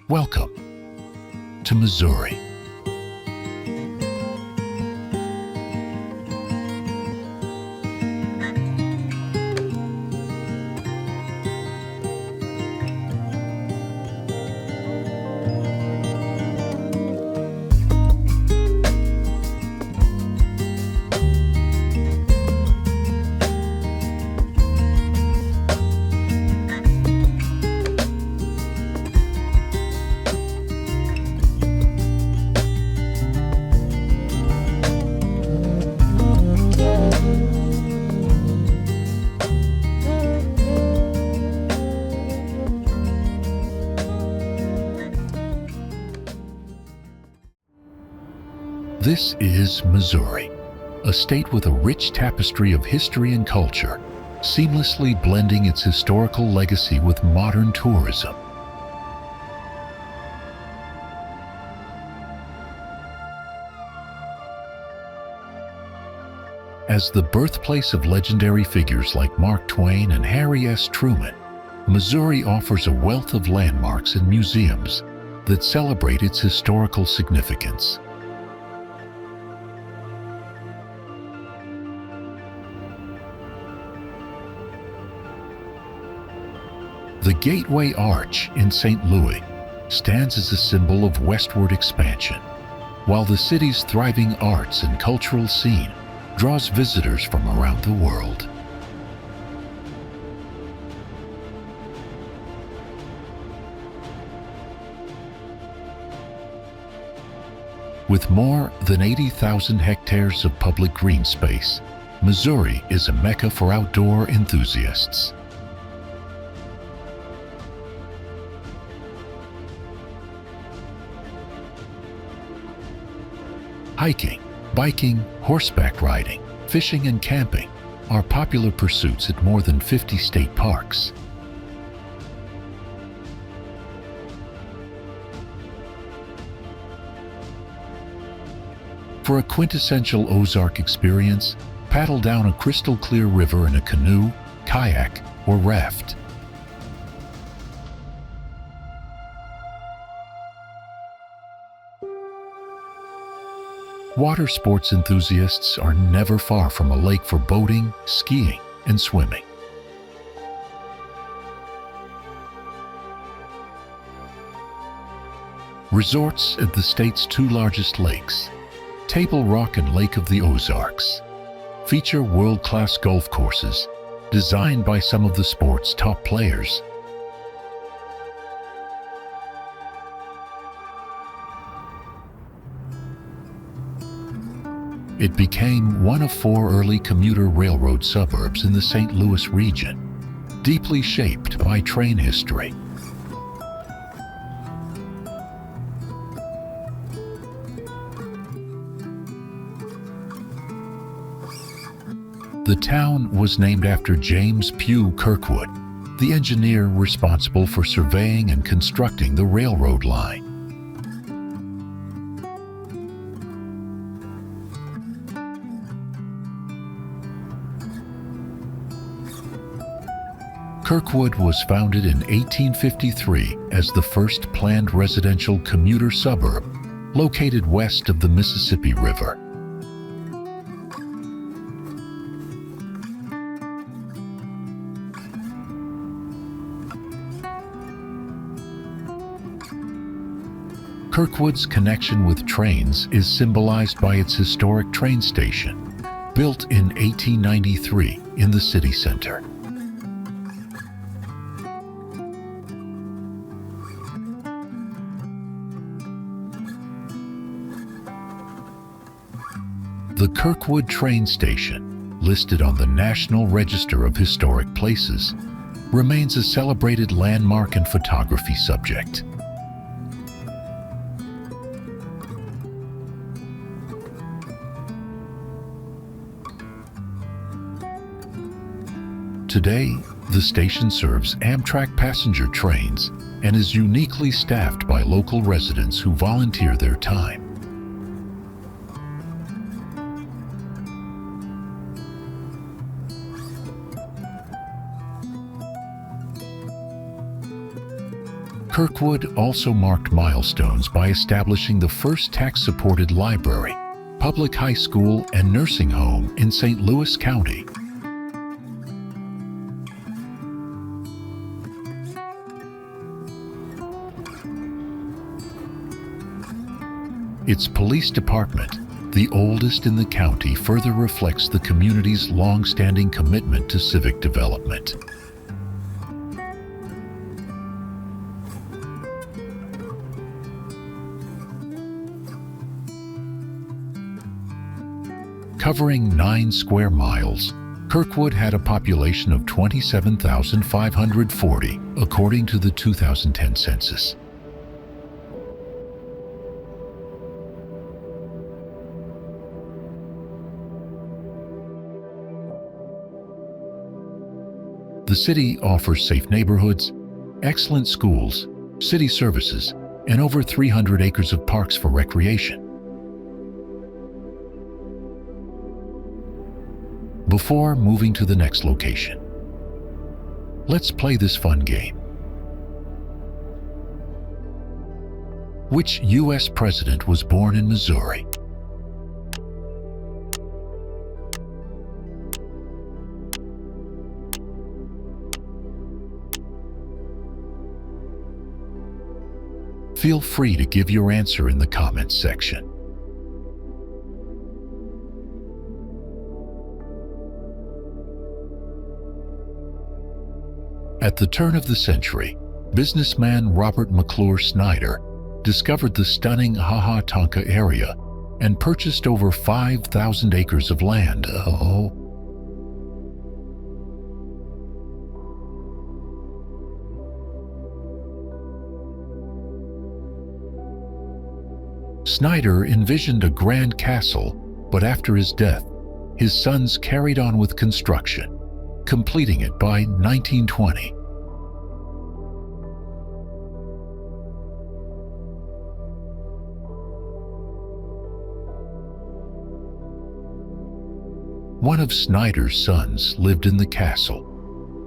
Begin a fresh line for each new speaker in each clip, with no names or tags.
Welcome to Missouri. This is Missouri, a state with a rich tapestry of history and culture, seamlessly blending its historical legacy with modern tourism. As the birthplace of legendary figures like Mark Twain and Harry S. Truman, Missouri offers a wealth of landmarks and museums that celebrate its historical significance. The Gateway Arch in St. Louis stands as a symbol of westward expansion, while the city's thriving arts and cultural scene draws visitors from around the world. With more than 80,000 hectares of public green space, Missouri is a mecca for outdoor enthusiasts. Hiking, biking, horseback riding, fishing, and camping are popular pursuits at more than 50 state parks. For a quintessential Ozark experience, paddle down a crystal-clear river in a canoe, kayak, or raft. Water sports enthusiasts are never far from a lake for boating, skiing, and swimming. Resorts at the state's two largest lakes, Table Rock and Lake of the Ozarks, feature world-class golf courses designed by some of the sport's top players. It became one of 4 early commuter railroad suburbs in the St. Louis region, deeply shaped by train history. The town was named after James Pugh Kirkwood, the engineer responsible for surveying and constructing the railroad line. Kirkwood was founded in 1853 as the first planned residential commuter suburb located west of the Mississippi River. Kirkwood's connection with trains is symbolized by its historic train station, built in 1893 in the city center. The Kirkwood train station, listed on the National Register of Historic Places, remains a celebrated landmark and photography subject. Today, the station serves Amtrak passenger trains and is uniquely staffed by local residents who volunteer their time. Kirkwood also marked milestones by establishing the first tax-supported library, public high school, and nursing home in St. Louis County. Its police department, the oldest in the county, further reflects the community's long-standing commitment to civic development. Covering 9 square miles, Kirkwood had a population of 27,540, according to the 2010 census. The city offers safe neighborhoods, excellent schools, city services, and over 300 acres of parks for recreation. Before moving to the next location, let's play this fun game. Which U.S. president was born in Missouri? Feel free to give your answer in the comments section. At the turn of the century, businessman Robert McClure Snyder discovered the stunning Tonka area and purchased over 5,000 acres of land. Snyder envisioned a grand castle, but after his death, his sons carried on with construction, completing it by 1920. One of Snyder's sons lived in the castle,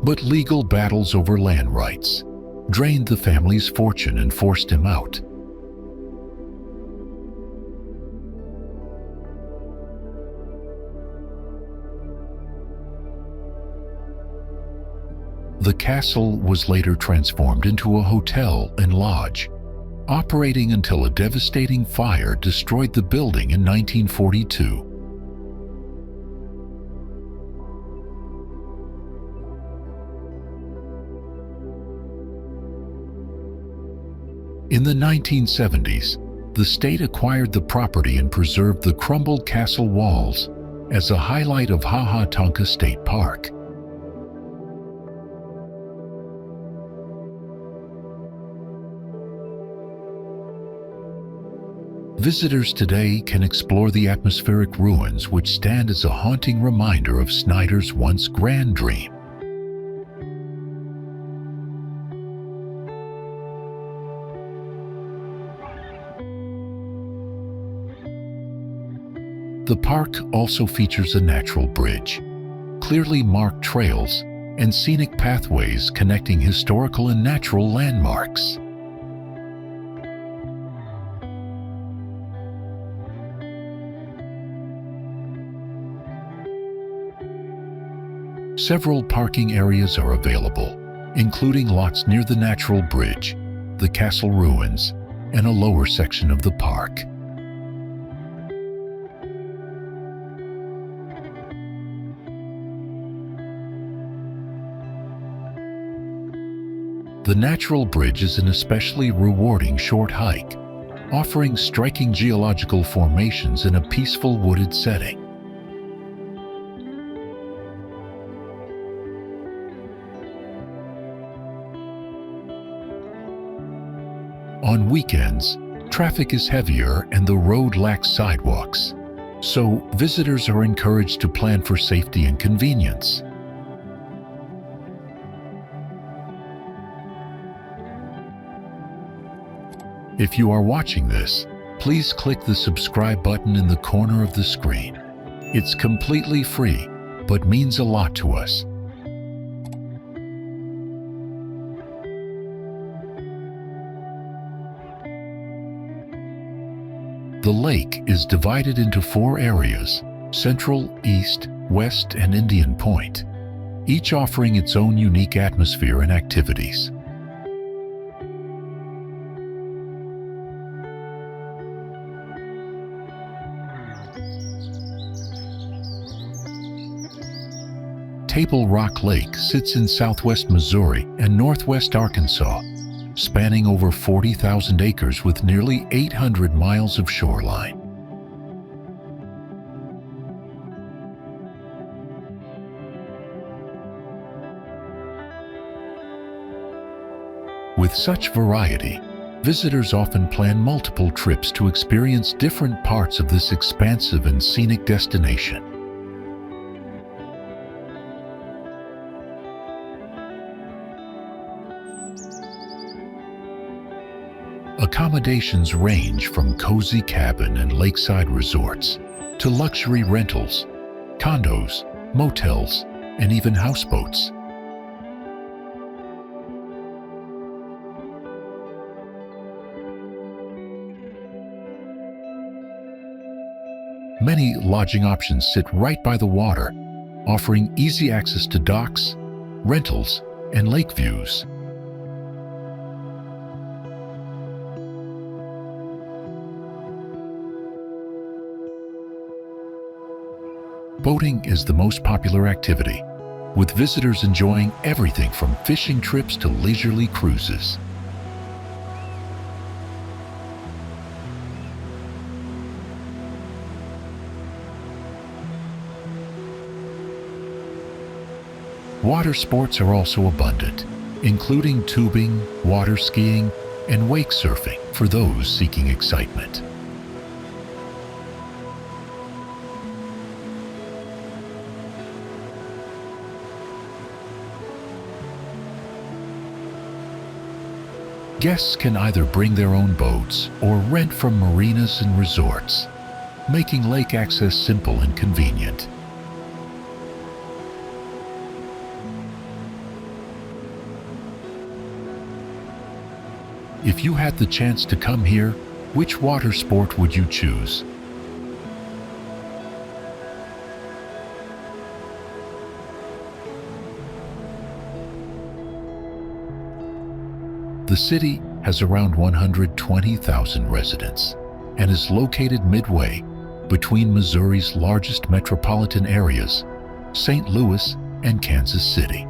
but legal battles over land rights drained the family's fortune and forced him out. The castle was later transformed into a hotel and lodge, operating until a devastating fire destroyed the building in 1942. In the 1970s, the state acquired the property and preserved the crumbled castle walls as a highlight of Tonka State Park. Visitors today can explore the atmospheric ruins which stand as a haunting reminder of Snyder's once grand dream. The park also features a natural bridge, clearly marked trails, and scenic pathways connecting historical and natural landmarks. Several parking areas are available, including lots near the natural bridge, the castle ruins, and a lower section of the park. The natural bridge is an especially rewarding short hike, offering striking geological formations in a peaceful wooded setting. On weekends, traffic is heavier and the road lacks sidewalks, so visitors are encouraged to plan for safety and convenience. If you are watching this, please click the subscribe button in the corner of the screen. It's completely free, but means a lot to us. The lake is divided into 4 areas: Central, East, West, and Indian Point, each offering its own unique atmosphere and activities. Table Rock Lake sits in southwest Missouri and northwest Arkansas, spanning over 40,000 acres with nearly 800 miles of shoreline. With such variety, visitors often plan multiple trips to experience different parts of this expansive and scenic destination. Accommodations range from cozy cabin and lakeside resorts to luxury rentals, condos, motels, and even houseboats. Many lodging options sit right by the water, offering easy access to docks, rentals, and lake views. Boating is the most popular activity, with visitors enjoying everything from fishing trips to leisurely cruises. Water sports are also abundant, including tubing, water skiing, and wake surfing for those seeking excitement. Guests can either bring their own boats or rent from marinas and resorts, making lake access simple and convenient. If you had the chance to come here, which water sport would you choose? The city has around 120,000 residents and is located midway between Missouri's largest metropolitan areas, St. Louis and Kansas City.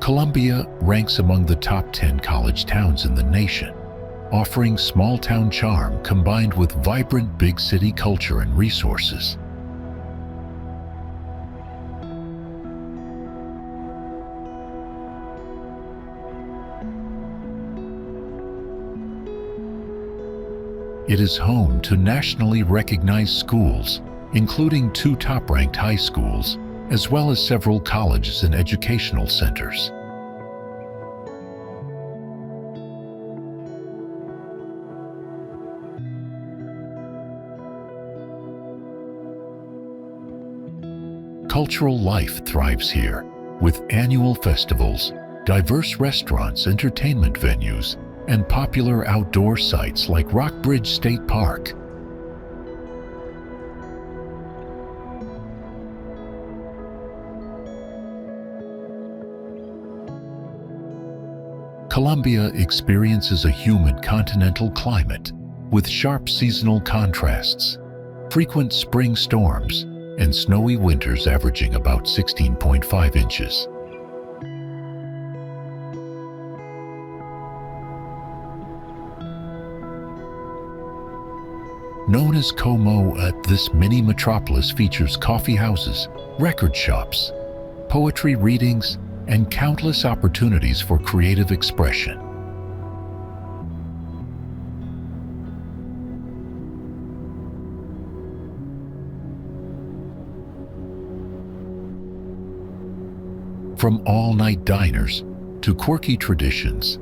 Columbia ranks among the top 10 college towns in the nation, offering small-town charm combined with vibrant big city culture and resources. It is home to nationally recognized schools, including 2 top-ranked high schools, as well as several colleges and educational centers. Cultural life thrives here, with annual festivals, diverse restaurants, entertainment venues, and popular outdoor sites like Rockbridge State Park. Columbia experiences a humid continental climate with sharp seasonal contrasts, frequent spring storms, and snowy winters averaging about 16.5 inches. Known as Como, this mini metropolis features coffee houses, record shops, poetry readings, and countless opportunities for creative expression. From all-night diners to quirky traditions,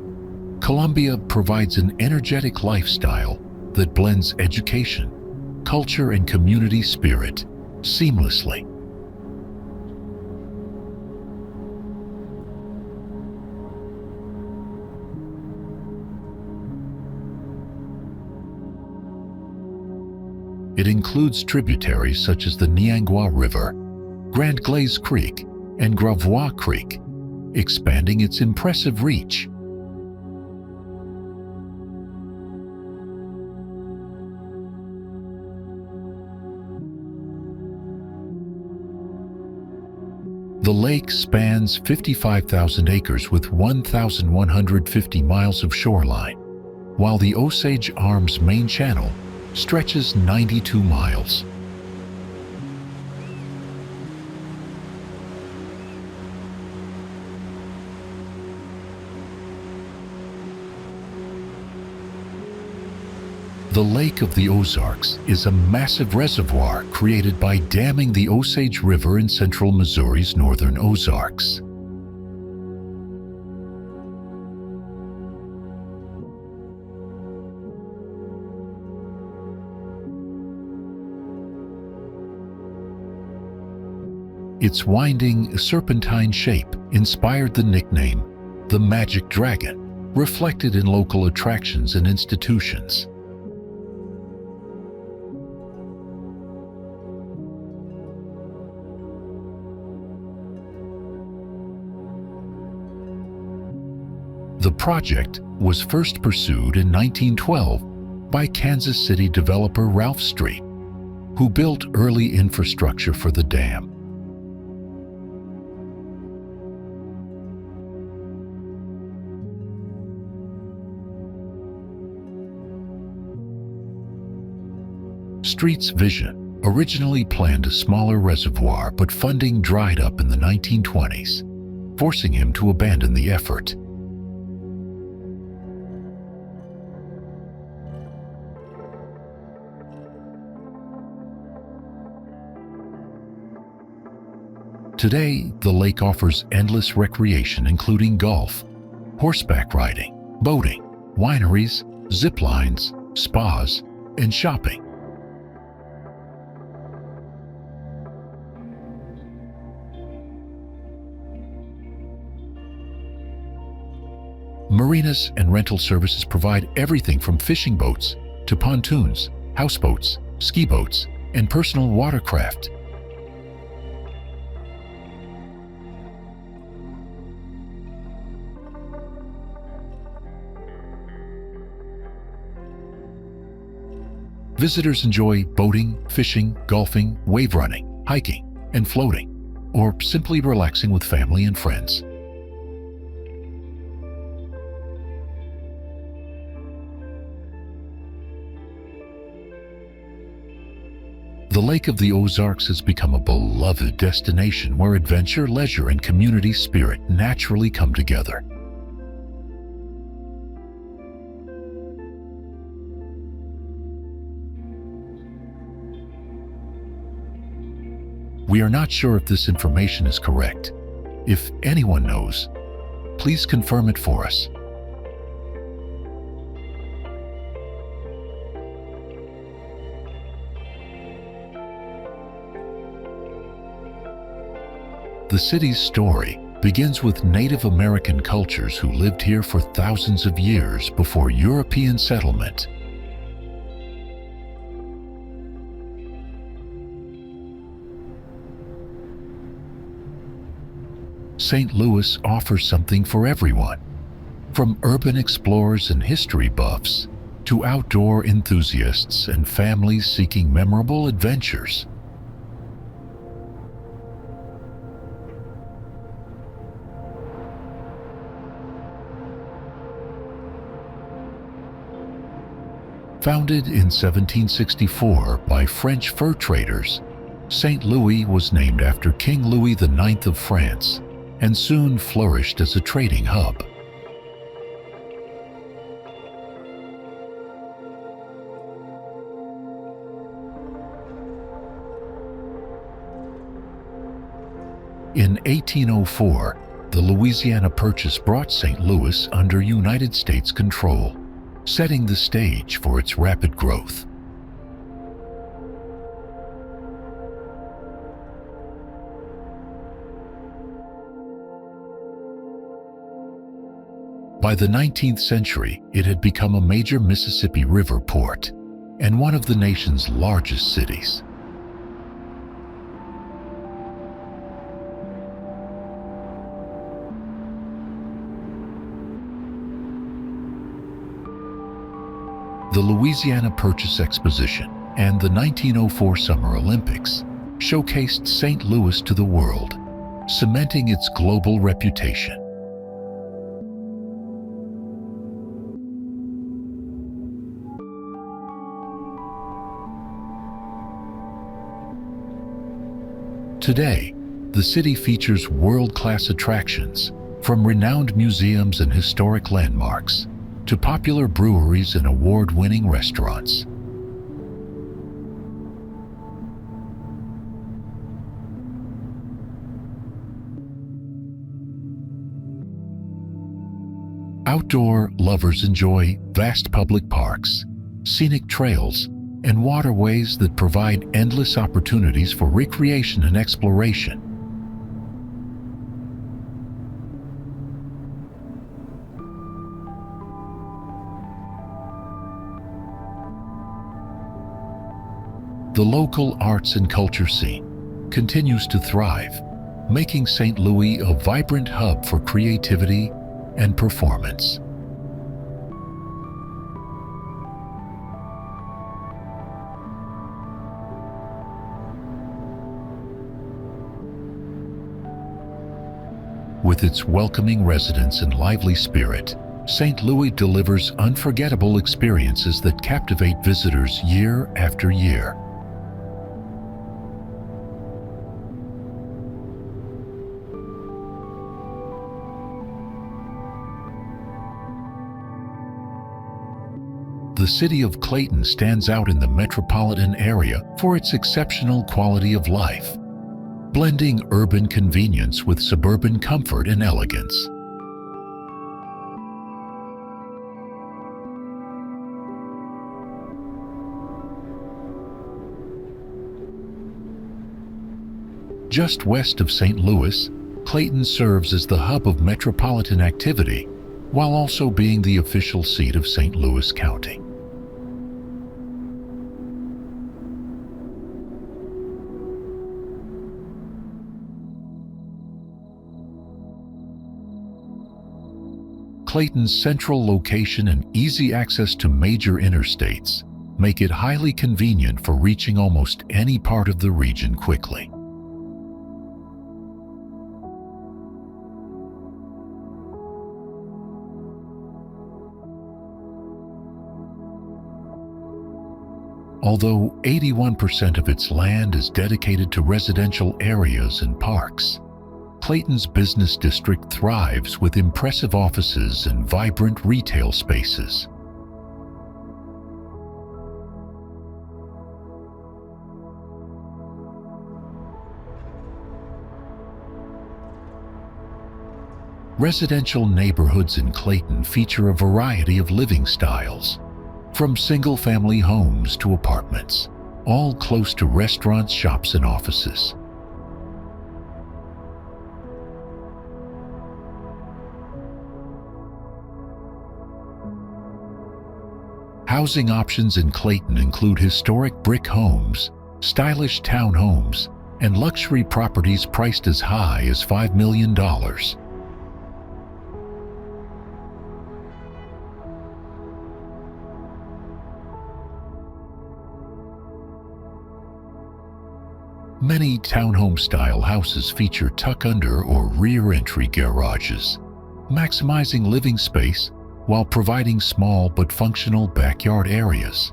Columbia provides an energetic lifestyle that blends education, culture, and community spirit seamlessly. It includes tributaries such as the Niangua River, Grand Glaze Creek, and Gravois Creek, expanding its impressive reach. The lake spans 55,000 acres with 1,150 miles of shoreline, while the Osage Arms main channel stretches 92 miles. The Lake of the Ozarks is a massive reservoir created by damming the Osage River in central Missouri's northern Ozarks. Its winding, serpentine shape inspired the nickname, the Magic Dragon, reflected in local attractions and institutions. The project was first pursued in 1912 by Kansas City developer Ralph Street, who built early infrastructure for the dam. Street's vision originally planned a smaller reservoir, but funding dried up in the 1920s, forcing him to abandon the effort. Today, the lake offers endless recreation including golf, horseback riding, boating, wineries, zip lines, spas, and shopping. Marinas and rental services provide everything from fishing boats to pontoons, houseboats, ski boats, and personal watercraft. Visitors enjoy boating, fishing, golfing, wave running, hiking, and floating, or simply relaxing with family and friends. The Lake of the Ozarks has become a beloved destination where adventure, leisure, and community spirit naturally come together. We are not sure if this information is correct. If anyone knows, please confirm it for us. The city's story begins with Native American cultures who lived here for thousands of years before European settlement. St. Louis offers something for everyone, from urban explorers and history buffs to outdoor enthusiasts and families seeking memorable adventures. Founded in 1764 by French fur traders, St. Louis was named after King Louis IX of France and soon flourished as a trading hub. In 1804, the Louisiana Purchase brought St. Louis under United States control, setting the stage for its rapid growth. By the 19th century, it had become a major Mississippi River port, and one of the nation's largest cities. The Louisiana Purchase Exposition and the 1904 Summer Olympics showcased St. Louis to the world, cementing its global reputation. Today, the city features world-class attractions, from renowned museums and historic landmarks to popular breweries and award-winning restaurants. Outdoor lovers enjoy vast public parks, scenic trails, and waterways that provide endless opportunities for recreation and exploration. The local arts and culture scene continues to thrive, making St. Louis a vibrant hub for creativity and performance. With its welcoming residents and lively spirit, St. Louis delivers unforgettable experiences that captivate visitors year after year. The city of Clayton stands out in the metropolitan area for its exceptional quality of life, blending urban convenience with suburban comfort and elegance. Just west of St. Louis, Clayton serves as the hub of metropolitan activity, while also being the official seat of St. Louis County. Clayton's central location and easy access to major interstates make it highly convenient for reaching almost any part of the region quickly. Although 81% of its land is dedicated to residential areas and parks, Clayton's business district thrives with impressive offices and vibrant retail spaces. Residential neighborhoods in Clayton feature a variety of living styles, from single-family homes to apartments, all close to restaurants, shops, and offices. Housing options in Clayton include historic brick homes, stylish townhomes, and luxury properties priced as high as $5 million. Many townhome-style houses feature tuck-under or rear-entry garages, maximizing living space while providing small but functional backyard areas.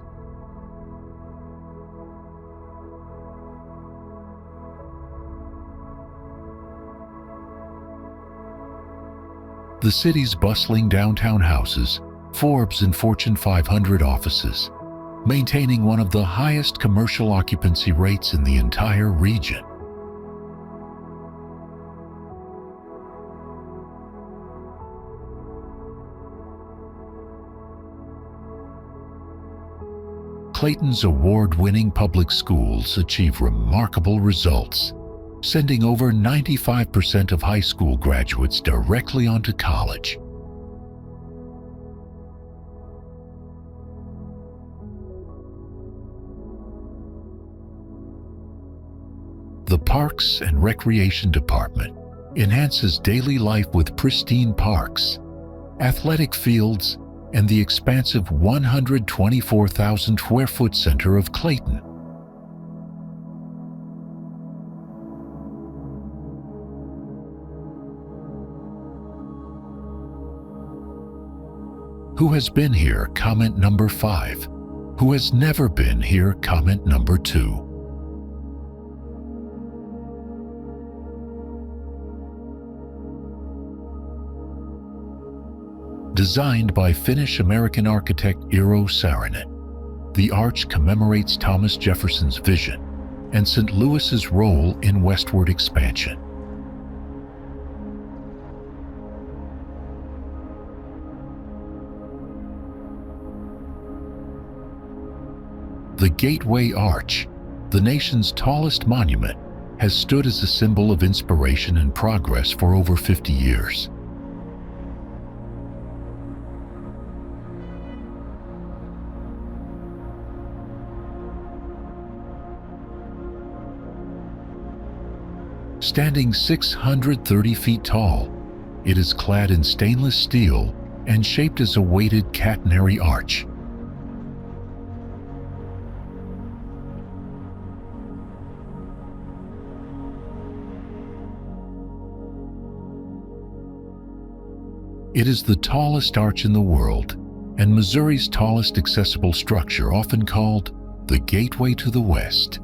The city's bustling downtown houses, Forbes and Fortune 500 offices, maintaining one of the highest commercial occupancy rates in the entire region. Clayton's award-winning public schools achieve remarkable results, sending over 95% of high school graduates directly onto college. The Parks and Recreation Department enhances daily life with pristine parks, athletic fields, and the expansive 124,000 square foot center of Clayton. Who has been here? Comment number 5. Who has never been here? Comment number 2. Designed by Finnish-American architect Eero Saarinen, the arch commemorates Thomas Jefferson's vision and St. Louis's role in westward expansion. The Gateway Arch, the nation's tallest monument, has stood as a symbol of inspiration and progress for over 50 years. Standing 630 feet tall, it is clad in stainless steel and shaped as a weighted catenary arch. It is the tallest arch in the world and Missouri's tallest accessible structure, often called the Gateway to the West.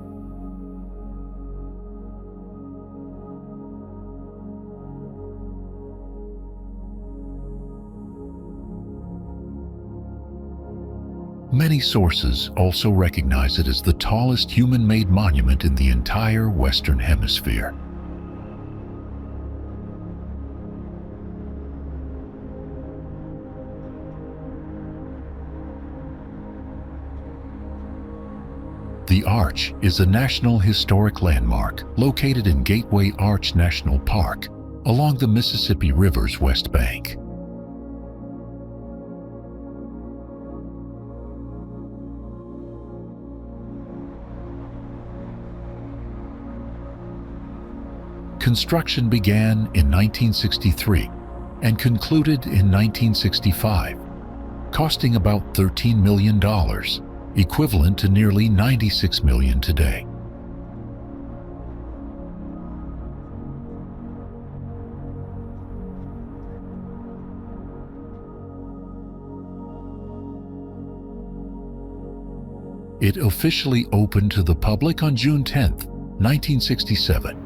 Many sources also recognize it as the tallest human-made monument in the entire Western Hemisphere. The Arch is a National Historic Landmark located in Gateway Arch National Park along the Mississippi River's west bank. Construction began in 1963 and concluded in 1965, costing about $13 million, equivalent to nearly $96 million today. It officially opened to the public on June 10, 1967,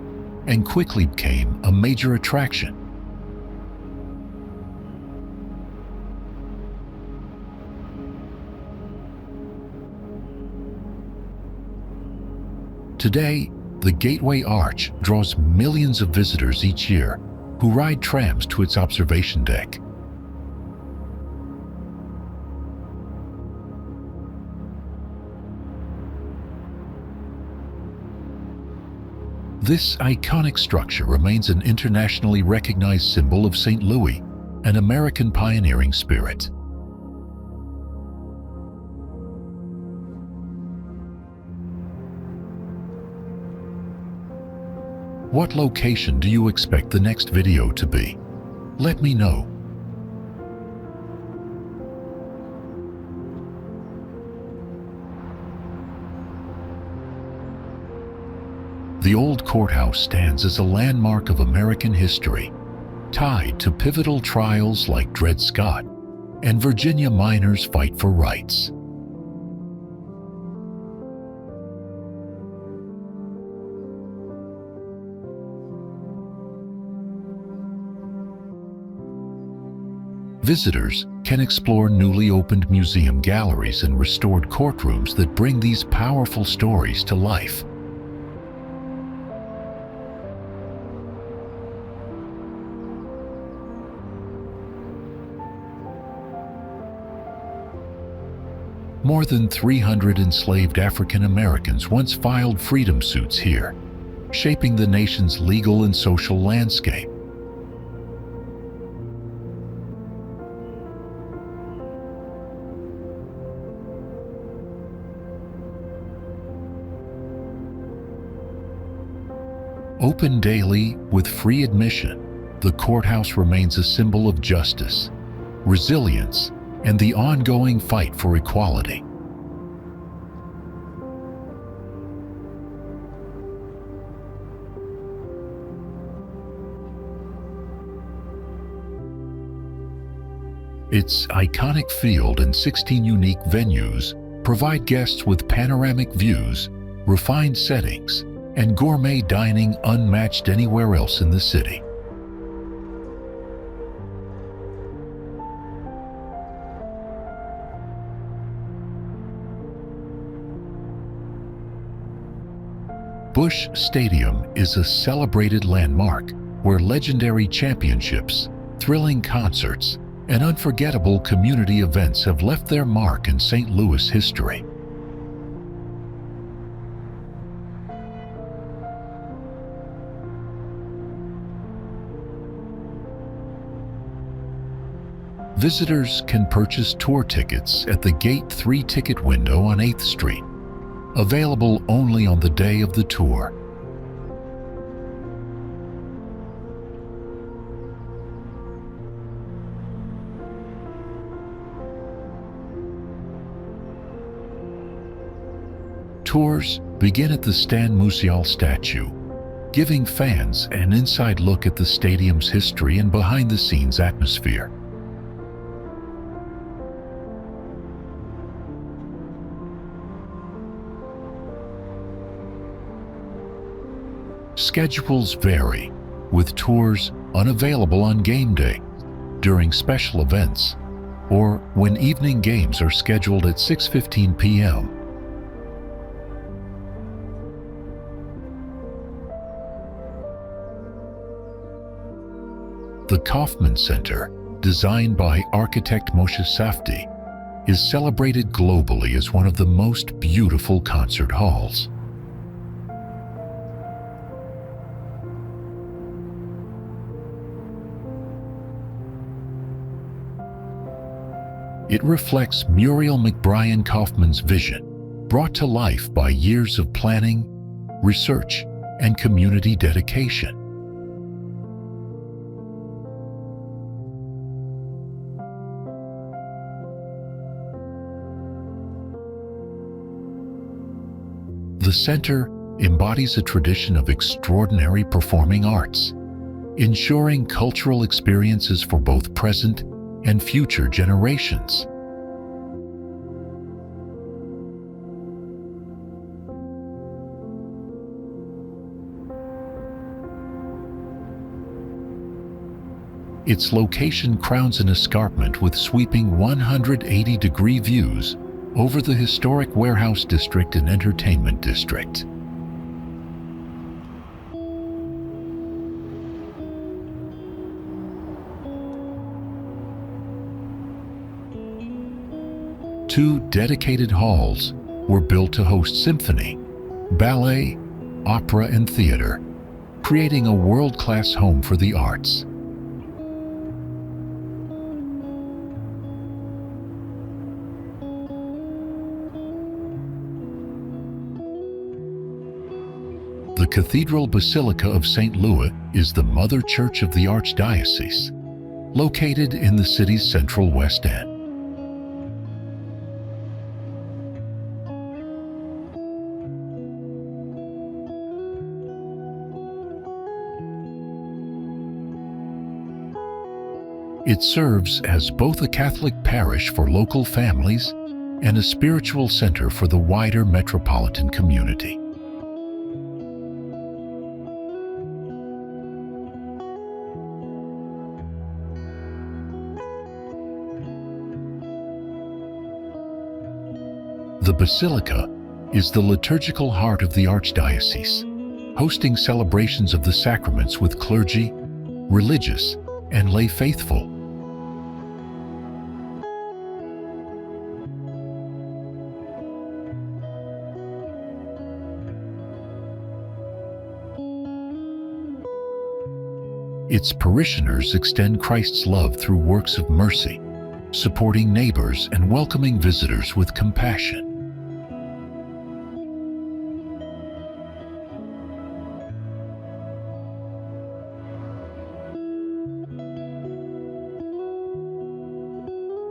and quickly became a major attraction. Today, the Gateway Arch draws millions of visitors each year who ride trams to its observation deck. This iconic structure remains an internationally recognized symbol of St. Louis, an American pioneering spirit. What location do you expect the next video to be? Let me know. The old courthouse stands as a landmark of American history, tied to pivotal trials like Dred Scott and Virginia miners' fight for rights. Visitors can explore newly opened museum galleries and restored courtrooms that bring these powerful stories to life. More than 300 enslaved African Americans once filed freedom suits here, shaping the nation's legal and social landscape. Open daily with free admission, the courthouse remains a symbol of justice, resilience, and the ongoing fight for equality. Its iconic field and 16 unique venues provide guests with panoramic views, refined settings, and gourmet dining unmatched anywhere else in the city. Busch Stadium is a celebrated landmark where legendary championships, thrilling concerts, and unforgettable community events have left their mark in St. Louis history. Visitors can purchase tour tickets at the Gate 3 ticket window on 8th Street, available only on the day of the tour. Tours begin at the Stan Musial statue, giving fans an inside look at the stadium's history and behind-the-scenes atmosphere. Schedules vary, with tours unavailable on game day, during special events, or when evening games are scheduled at 6:15 p.m. The Kauffman Center, designed by architect Moshe Safdie, is celebrated globally as one of the most beautiful concert halls. It reflects Muriel McBrien Kauffman's vision, brought to life by years of planning, research, and community dedication. The center embodies a tradition of extraordinary performing arts, ensuring cultural experiences for both present and future generations. Its location crowns an escarpment with sweeping 180-degree views over the historic Warehouse District and Entertainment District. Two dedicated halls were built to host symphony, ballet, opera, and theater, creating a world-class home for the arts. The Cathedral Basilica of St. Louis is the mother church of the Archdiocese, located in the city's central West End. It serves as both a Catholic parish for local families and a spiritual center for the wider metropolitan community. The Basilica is the liturgical heart of the Archdiocese, hosting celebrations of the sacraments with clergy, religious, and lay faithful. Its parishioners extend Christ's love through works of mercy, supporting neighbors and welcoming visitors with compassion.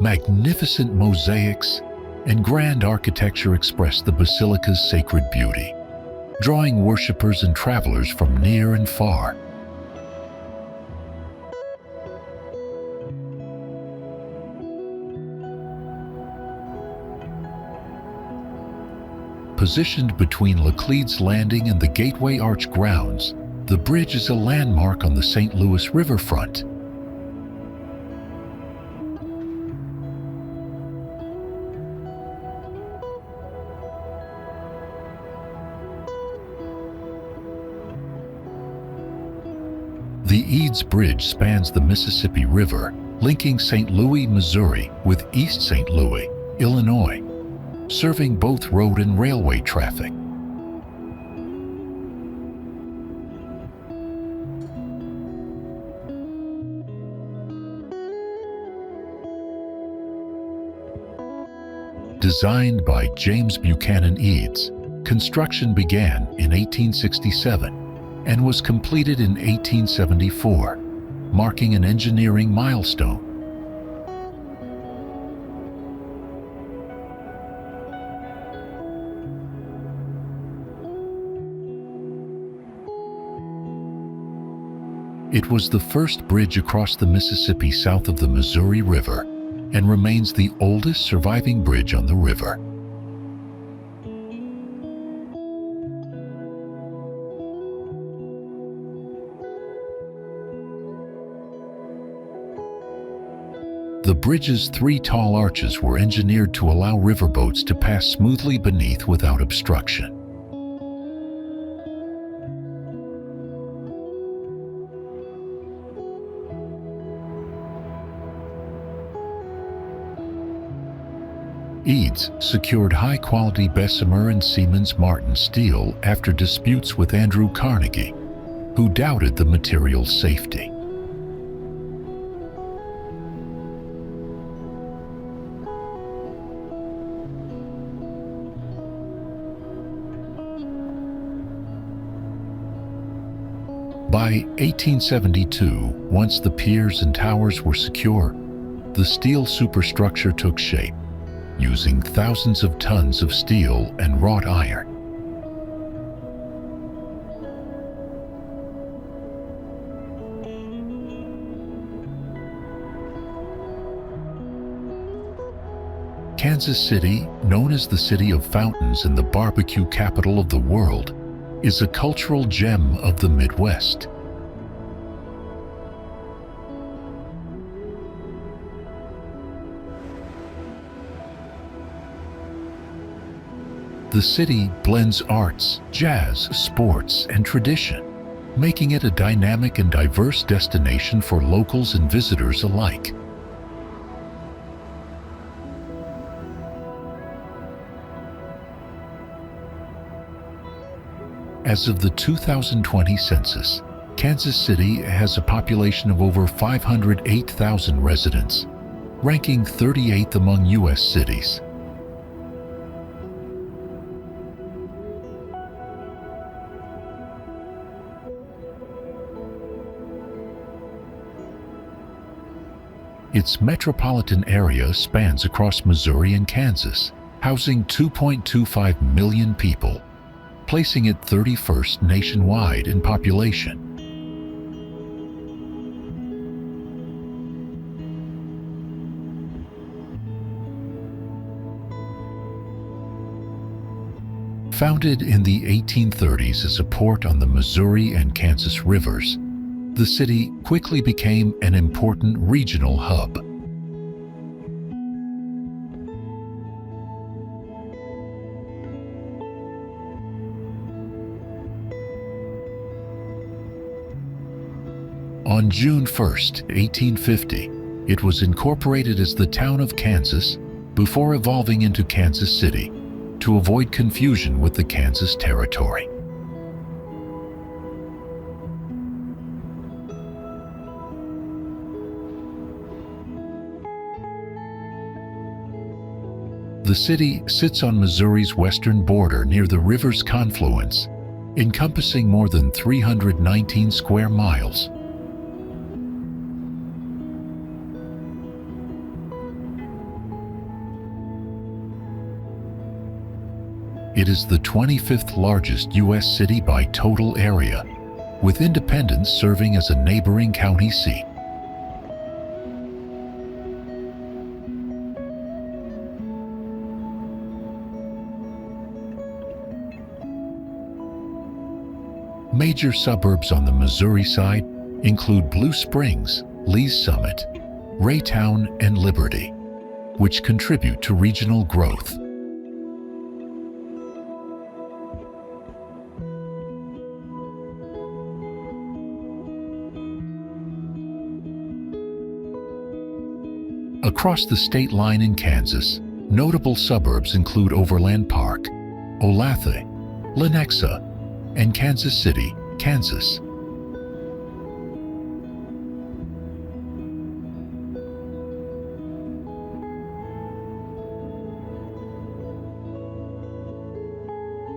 Magnificent mosaics and grand architecture express the basilica's sacred beauty, drawing worshippers and travelers from near and far. Positioned between Laclede's Landing and the Gateway Arch grounds, the bridge is a landmark on the St. Louis riverfront. The Eads Bridge spans the Mississippi River, linking St. Louis, Missouri with East St. Louis, Illinois, serving both road and railway traffic. Designed by James Buchanan Eads, construction began in 1867 and was completed in 1874, marking an engineering milestone. It was the first bridge across the Mississippi south of the Missouri River and remains the oldest surviving bridge on the river. The bridge's 3 tall arches were engineered to allow riverboats to pass smoothly beneath without obstruction. Eads secured high-quality Bessemer and Siemens Martin steel after disputes with Andrew Carnegie, who doubted the material's safety. By 1872, once the piers and towers were secure, the steel superstructure took shape, using thousands of tons of steel and wrought iron. Kansas City, known as the City of Fountains and the barbecue capital of the world, is a cultural gem of the Midwest. The city blends arts, jazz, sports, and tradition, making it a dynamic and diverse destination for locals and visitors alike. As of the 2020 census, Kansas City has a population of over 508,000 residents, ranking 38th among U.S. cities. Its metropolitan area spans across Missouri and Kansas, housing 2.25 million people, placing it 31st nationwide in population. Founded in the 1830s as a port on the Missouri and Kansas rivers, the city quickly became an important regional hub. On June 1, 1850, it was incorporated as the town of Kansas before evolving into Kansas City to avoid confusion with the Kansas Territory. The city sits on Missouri's western border near the river's confluence, encompassing more than 319 square miles. It is the 25th largest U.S. city by total area, with Independence serving as a neighboring county seat. Major suburbs on the Missouri side include Blue Springs, Lee's Summit, Raytown, and Liberty, which contribute to regional growth. Across the state line in Kansas, notable suburbs include Overland Park, Olathe, Lenexa, and Kansas City, Kansas.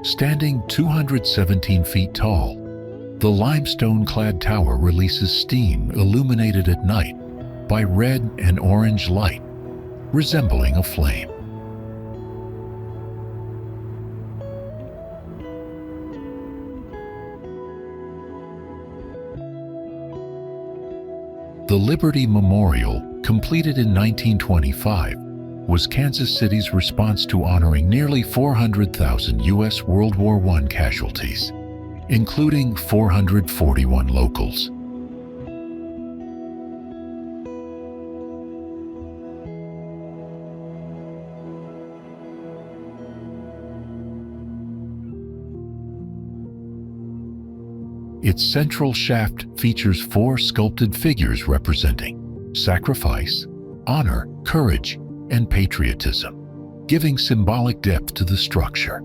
Standing 217 feet tall, the limestone-clad tower releases steam illuminated at night by red and orange light, resembling a flame. The Liberty Memorial, completed in 1925, was Kansas City's response to honoring nearly 400,000 U.S. World War I casualties, including 441 locals. Its central shaft features 4 sculpted figures representing sacrifice, honor, courage, and patriotism, giving symbolic depth to the structure.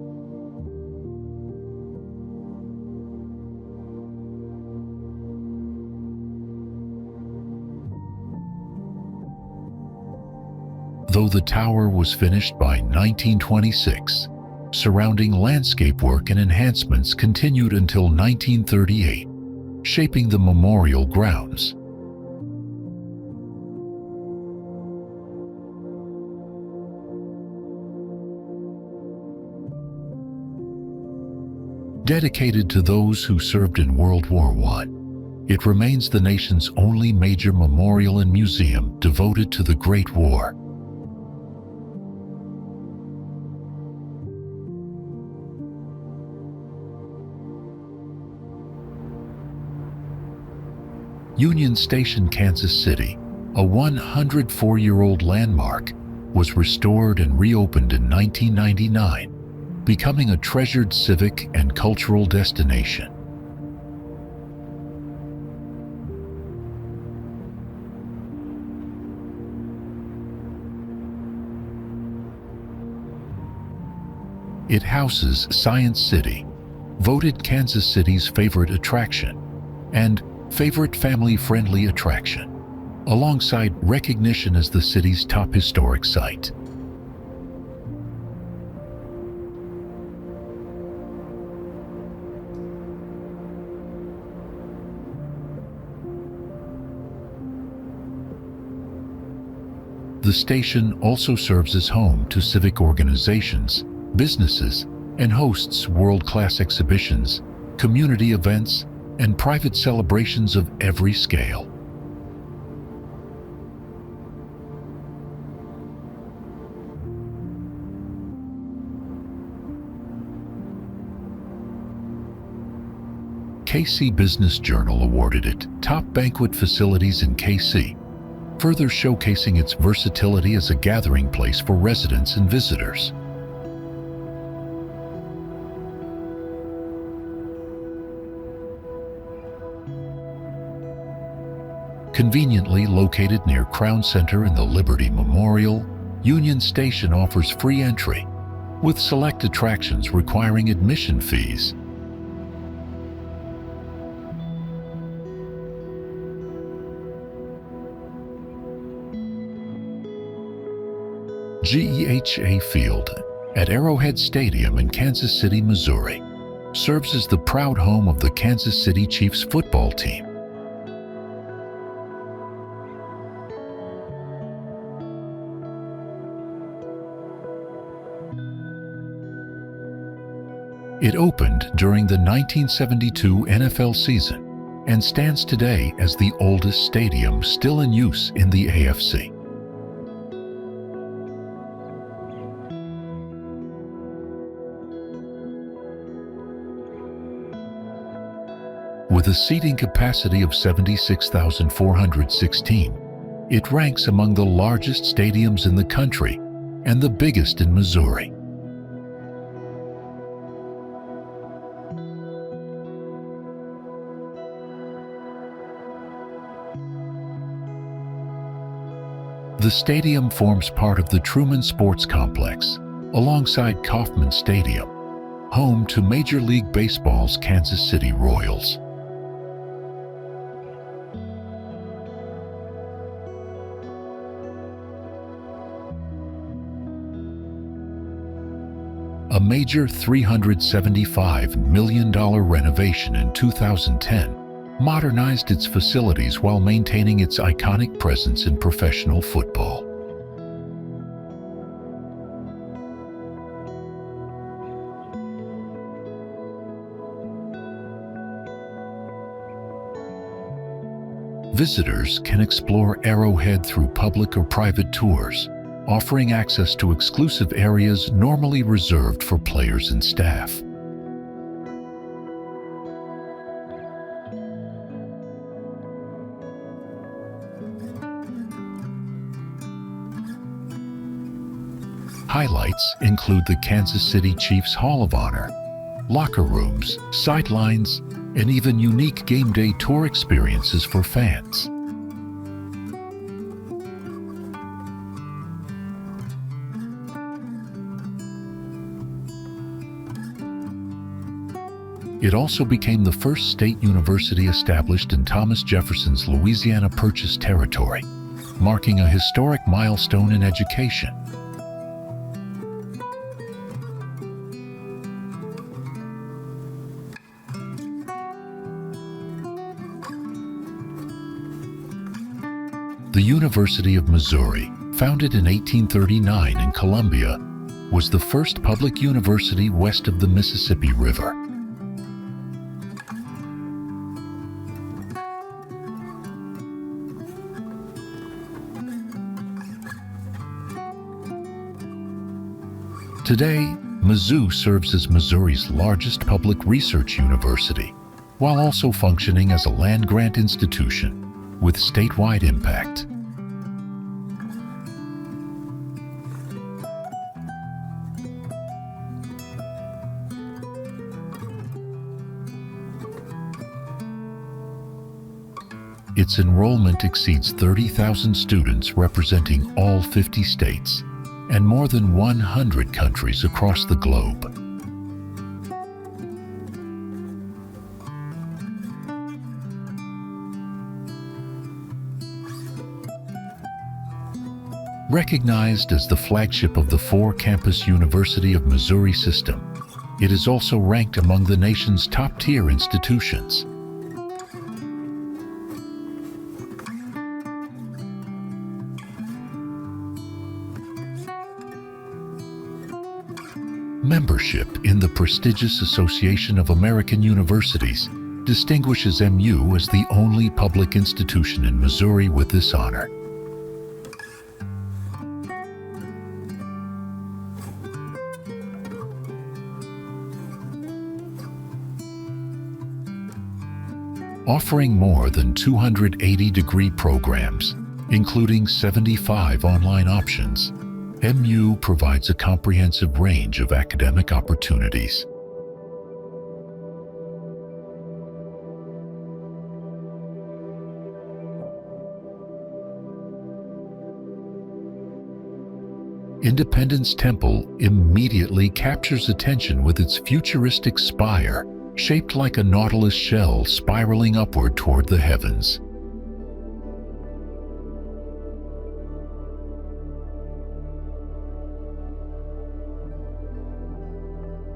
Though the tower was finished by 1926, surrounding landscape work and enhancements continued until 1938, shaping the memorial grounds. Dedicated to those who served in World War I, it remains the nation's only major memorial and museum devoted to the Great War. Union Station, Kansas City, a 104-year-old landmark, was restored and reopened in 1999, becoming a treasured civic and cultural destination. It houses Science City, voted Kansas City's favorite attraction, and favorite family-friendly attraction, alongside recognition as the city's top historic site. The station also serves as home to civic organizations, businesses, and hosts world-class exhibitions, community events, and private celebrations of every scale. KC Business Journal awarded it Top Banquet Facilities in KC, further showcasing its versatility as a gathering place for residents and visitors. Conveniently located near Crown Center and the Liberty Memorial, Union Station offers free entry, with select attractions requiring admission fees. GEHA Field at Arrowhead Stadium in Kansas City, Missouri, serves as the proud home of the Kansas City Chiefs football team. It opened during the 1972 NFL season and stands today as the oldest stadium still in use in the AFC. With a seating capacity of 76,416, it ranks among the largest stadiums in the country and the biggest in Missouri. The stadium forms part of the Truman Sports Complex, alongside Kauffman Stadium, home to Major League Baseball's Kansas City Royals. A major $375 million renovation in 2010 modernized its facilities while maintaining its iconic presence in professional football. Visitors can explore Arrowhead through public or private tours, offering access to exclusive areas normally reserved for players and staff. Highlights include the Kansas City Chiefs Hall of Honor, locker rooms, sidelines, and even unique game day tour experiences for fans. It also became the first state university established in Thomas Jefferson's Louisiana Purchase territory, marking a historic milestone in education. The University of Missouri, founded in 1839 in Columbia, was the first public university west of the Mississippi River. Today, Mizzou serves as Missouri's largest public research university, while also functioning as a land-grant institution with statewide impact. Its enrollment exceeds 30,000 students representing all 50 states and more than 100 countries across the globe. Recognized as the flagship of the four-campus University of Missouri system, it is also ranked among the nation's top-tier institutions. Membership in the prestigious Association of American Universities distinguishes MU as the only public institution in Missouri with this honor. Offering more than 280 degree programs, including 75 online options, MU provides a comprehensive range of academic opportunities. Independence Temple immediately captures attention with its futuristic spire, shaped like a nautilus shell spiraling upward toward the heavens.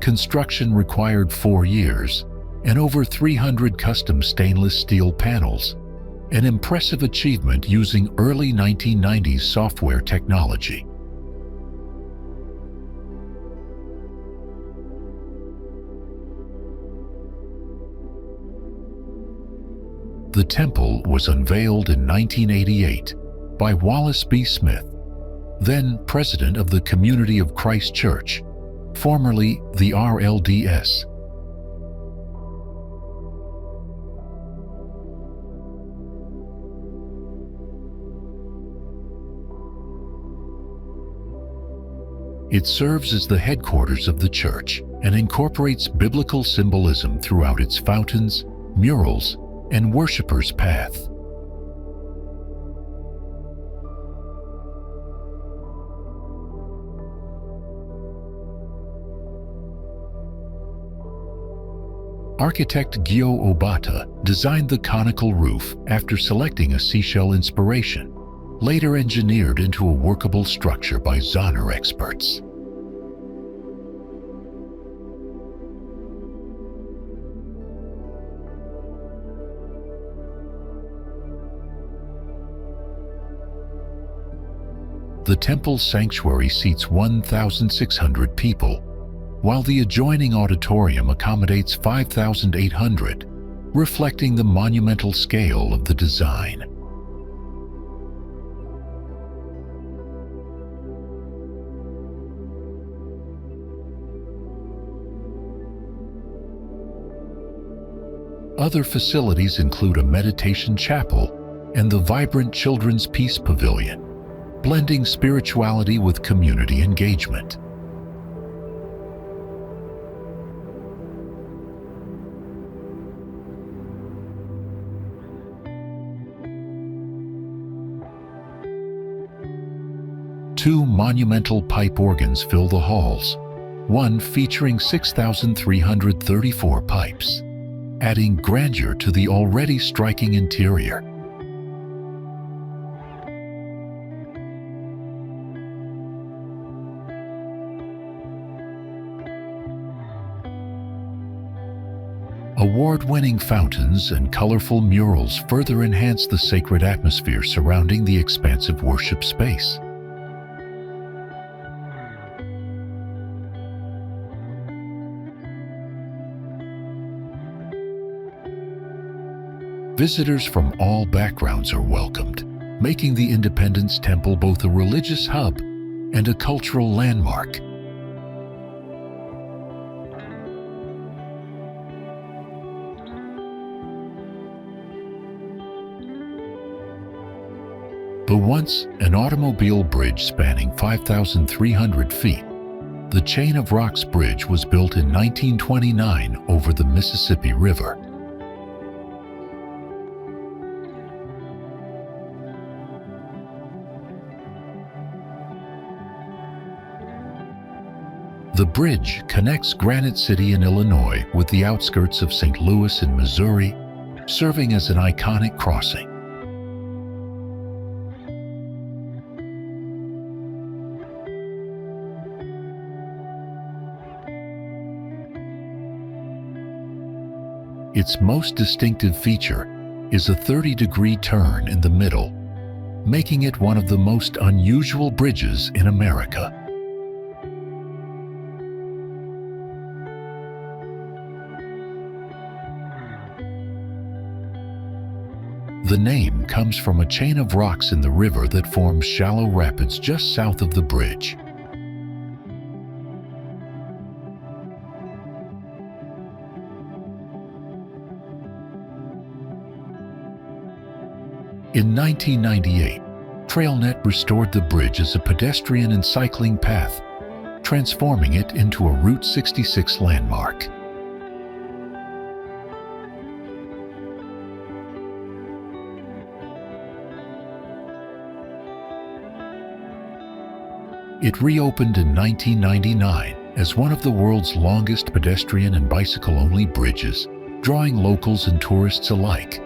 Construction required 4 years and over 300 custom stainless steel panels, an impressive achievement using early 1990s software technology. The temple was unveiled in 1988 by Wallace B. Smith, then president of the Community of Christ Church, formerly the RLDS. It serves as the headquarters of the church and incorporates biblical symbolism throughout its fountains, murals, and worshipers' path. Architect Gyo Obata designed the conical roof after selecting a seashell inspiration, later engineered into a workable structure by Zahner experts. The temple sanctuary seats 1,600 people, while the adjoining auditorium accommodates 5,800, reflecting the monumental scale of the design. Other facilities include a meditation chapel and the vibrant Children's Peace Pavilion, blending spirituality with community engagement. Two monumental pipe organs fill the halls, one featuring 6,334 pipes, adding grandeur to the already striking interior. Award-winning fountains and colorful murals further enhance the sacred atmosphere surrounding the expansive worship space. Visitors from all backgrounds are welcomed, making the Independence Temple both a religious hub and a cultural landmark. The once an automobile bridge spanning 5,300 feet, the Chain of Rocks Bridge was built in 1929 over the Mississippi River. The bridge connects Granite City in Illinois with the outskirts of St. Louis in Missouri, serving as an iconic crossing. Its most distinctive feature is a 30-degree turn in the middle, making it one of the most unusual bridges in America. The name comes from a chain of rocks in the river that forms shallow rapids just south of the bridge. In 1998, TrailNet restored the bridge as a pedestrian and cycling path, transforming it into a Route 66 landmark. It reopened in 1999 as one of the world's longest pedestrian and bicycle-only bridges, drawing locals and tourists alike.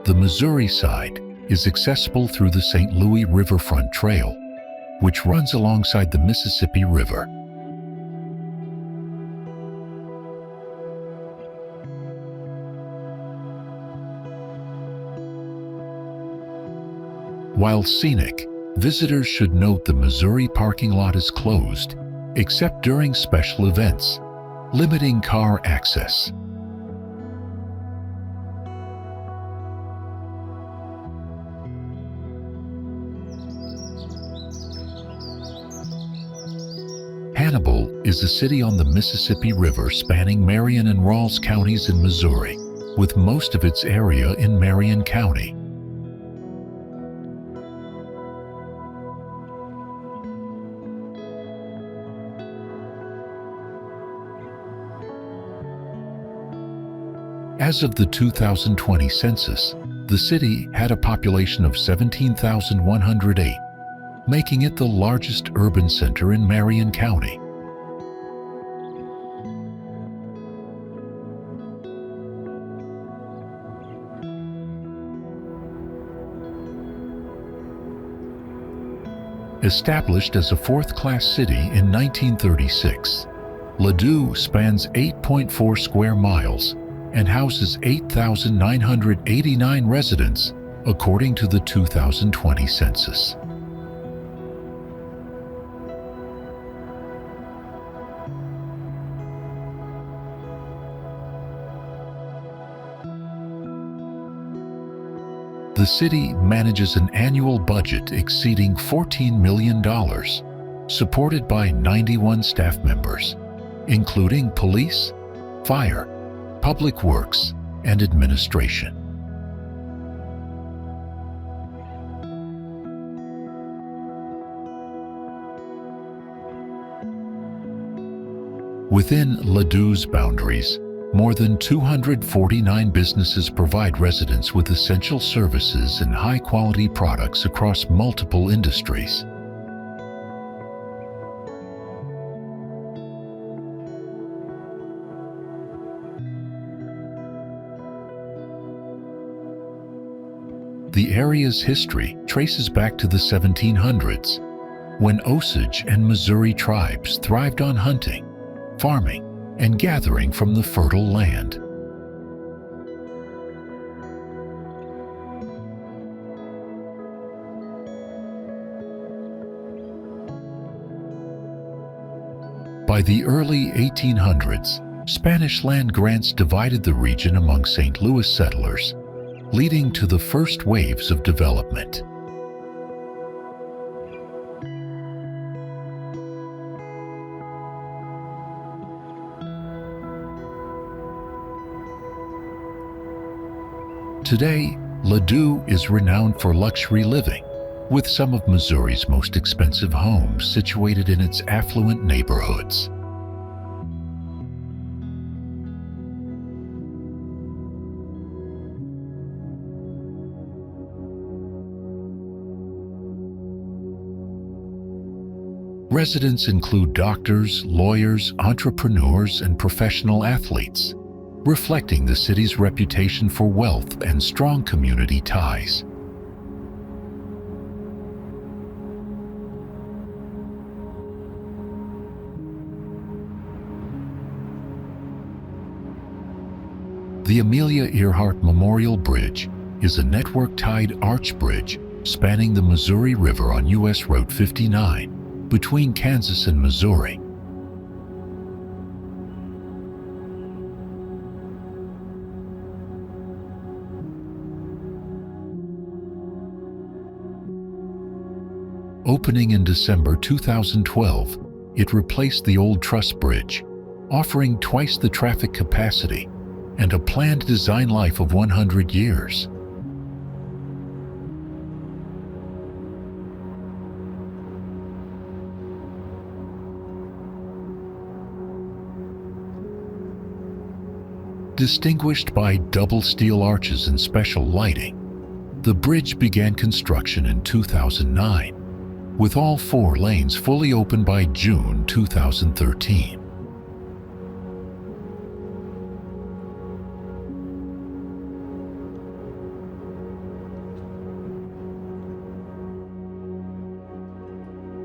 The Missouri side is accessible through the St. Louis Riverfront Trail, which runs alongside the Mississippi River. While scenic, Visitors should note the Missouri parking lot is closed, except during special events, limiting car access. Hannibal is a city on the Mississippi River spanning Marion and Rawls counties in Missouri, with most of its area in Marion County. As of the 2020 census, the city had a population of 17,108, making it the largest urban center in Marion County. Established as a fourth-class city in 1936, Ladue spans 8.4 square miles and houses 8,989 residents, according to the 2020 census. The city manages an annual budget exceeding $14 million, supported by 91 staff members, including police, fire, public works, and administration. Within Ladue's boundaries, more than 249 businesses provide residents with essential services and high-quality products across multiple industries. The area's history traces back to the 1700s, when Osage and Missouri tribes thrived on hunting, farming, and gathering from the fertile land. By the early 1800s, Spanish land grants divided the region among St. Louis settlers, leading to the first waves of development. Today, Ladue is renowned for luxury living, with some of Missouri's most expensive homes situated in its affluent neighborhoods. Residents include doctors, lawyers, entrepreneurs, and professional athletes, reflecting the city's reputation for wealth and strong community ties. The Amelia Earhart Memorial Bridge is a network-tied arch bridge spanning the Missouri River on U.S. Route 59 between Kansas and Missouri. Opening in December 2012, it replaced the old truss bridge, offering twice the traffic capacity and a planned design life of 100 years. Distinguished by double steel arches and special lighting, the bridge began construction in 2009, with all 4 lanes fully open by June 2013.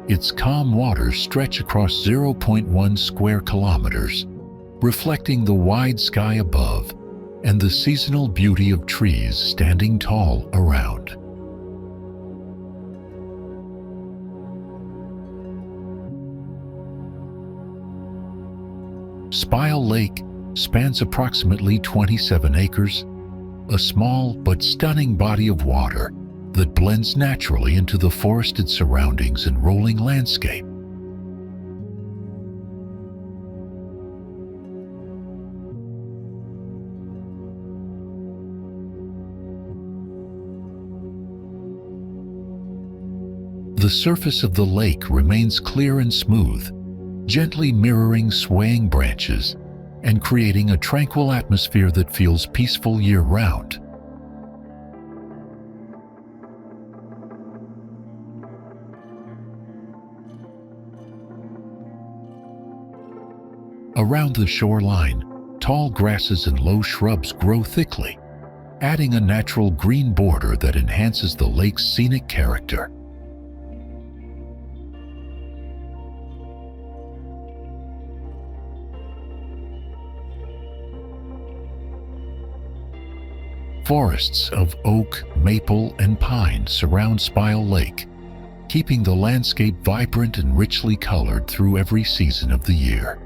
Its calm waters stretch across 0.1 square kilometers, reflecting the wide sky above and the seasonal beauty of trees standing tall around. Spile Lake spans approximately 27 acres, a small but stunning body of water that blends naturally into the forested surroundings and rolling landscape. The surface of the lake remains clear and smooth, gently mirroring swaying branches and creating a tranquil atmosphere that feels peaceful year-round. Around the shoreline, tall grasses and low shrubs grow thickly, adding a natural green border that enhances the lake's scenic character. Forests of oak, maple, and pine surround Spile Lake, keeping the landscape vibrant and richly colored through every season of the year.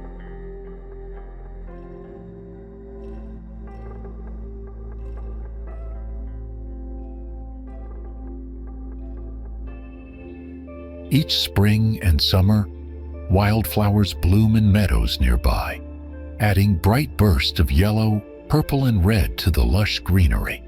Each spring and summer, wildflowers bloom in meadows nearby, adding bright bursts of yellow, purple, and red to the lush greenery.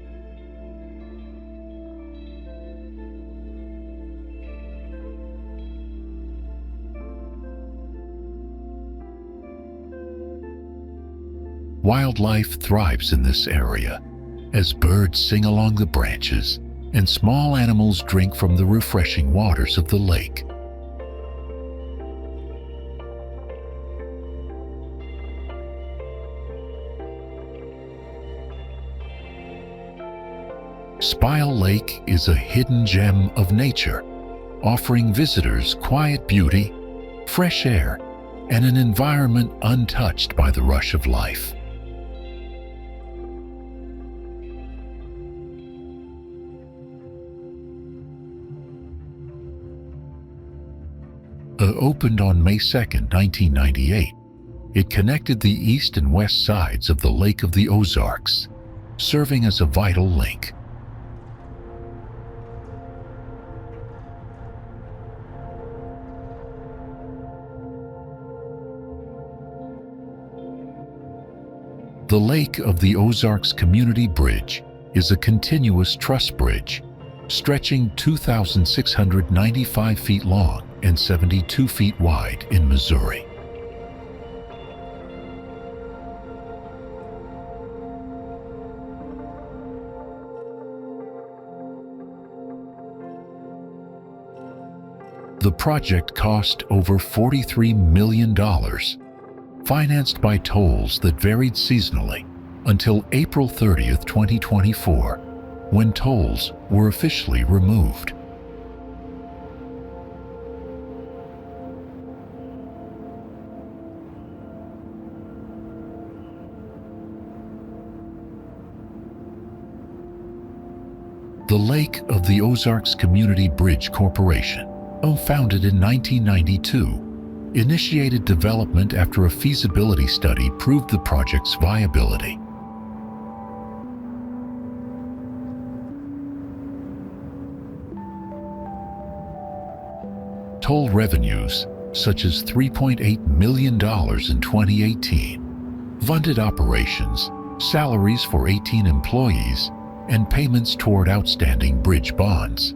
Wildlife thrives in this area as birds sing along the branches and small animals drink from the refreshing waters of the lake. Spile Lake is a hidden gem of nature, offering visitors quiet beauty, fresh air, and an environment untouched by the rush of life. Opened on May 2, 1998, it connected the east and west sides of the Lake of the Ozarks, serving as a vital link. The Lake of the Ozarks Community Bridge is a continuous truss bridge, stretching 2,695 feet long and 72 feet wide in Missouri. The project cost over $43 million, financed by tolls that varied seasonally until April 30, 2024, when tolls were officially removed. The Lake of the Ozarks Community Bridge Corporation, founded in 1992, initiated development after a feasibility study proved the project's viability. Toll revenues, such as $3.8 million in 2018, funded operations, salaries for 18 employees, and payments toward outstanding bridge bonds.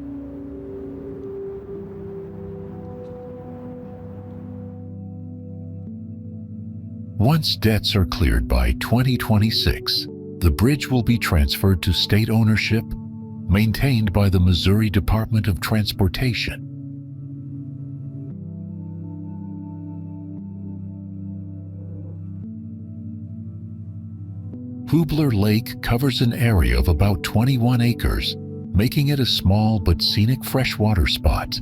Once debts are cleared by 2026, the bridge will be transferred to state ownership, maintained by the Missouri Department of Transportation. Hubler Lake covers an area of about 21 acres, making it a small but scenic freshwater spot.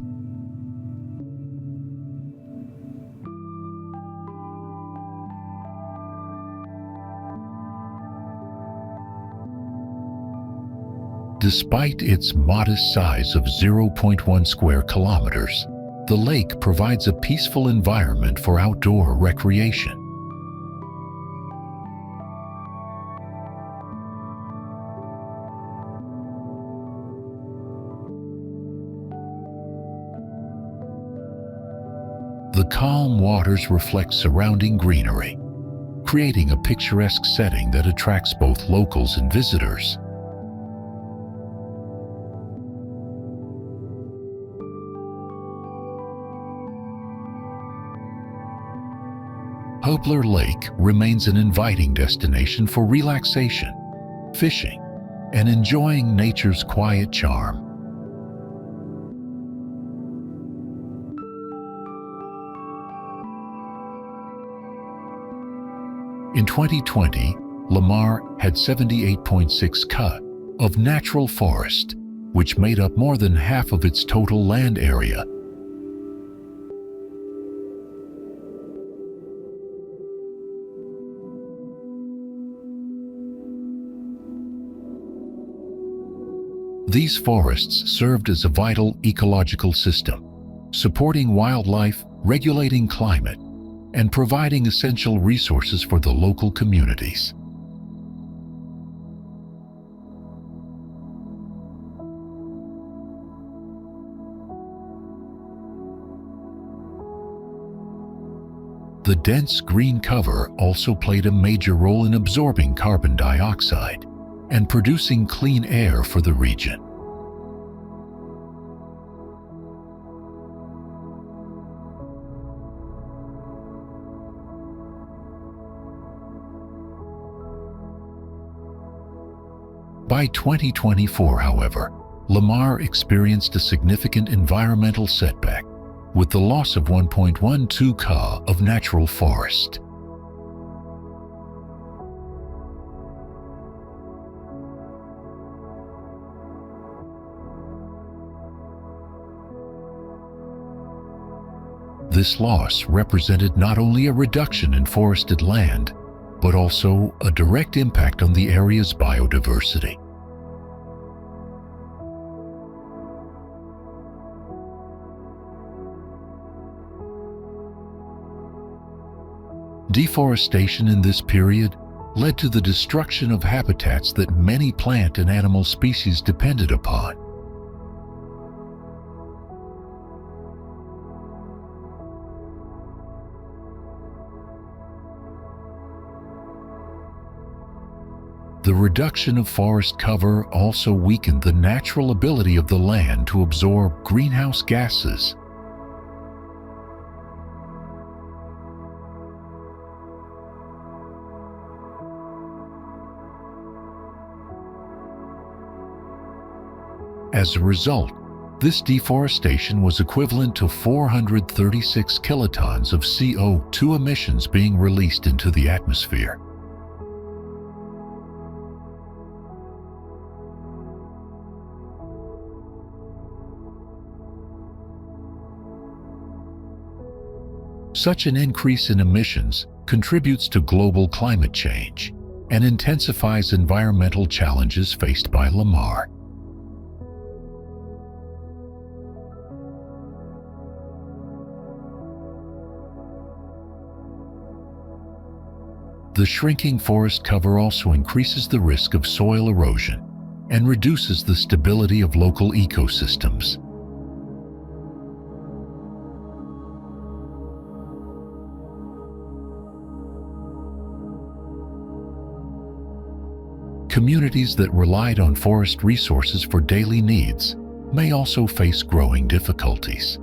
Despite its modest size of 0.1 square kilometers, the lake provides a peaceful environment for outdoor recreation. The calm waters reflect surrounding greenery, creating a picturesque setting that attracts both locals and visitors. Hubler Lake remains an inviting destination for relaxation, fishing, and enjoying nature's quiet charm. In 2020, Lamar had 78.6 ca of natural forest, which made up more than half of its total land area. These forests served as a vital ecological system, supporting wildlife, regulating climate, and providing essential resources for the local communities. The dense green cover also played a major role in absorbing carbon dioxide and producing clean air for the region. By 2024, however, Lamar experienced a significant environmental setback with the loss of 1.12 ca of natural forest. This loss represented not only a reduction in forested land, but also a direct impact on the area's biodiversity. Deforestation in this period led to the destruction of habitats that many plant and animal species depended upon. The reduction of forest cover also weakened the natural ability of the land to absorb greenhouse gases. As a result, this deforestation was equivalent to 436 kilotons of CO2 emissions being released into the atmosphere. Such an increase in emissions contributes to global climate change and intensifies environmental challenges faced by Lamar. The shrinking forest cover also increases the risk of soil erosion and reduces the stability of local ecosystems. Communities that relied on forest resources for daily needs may also face growing difficulties.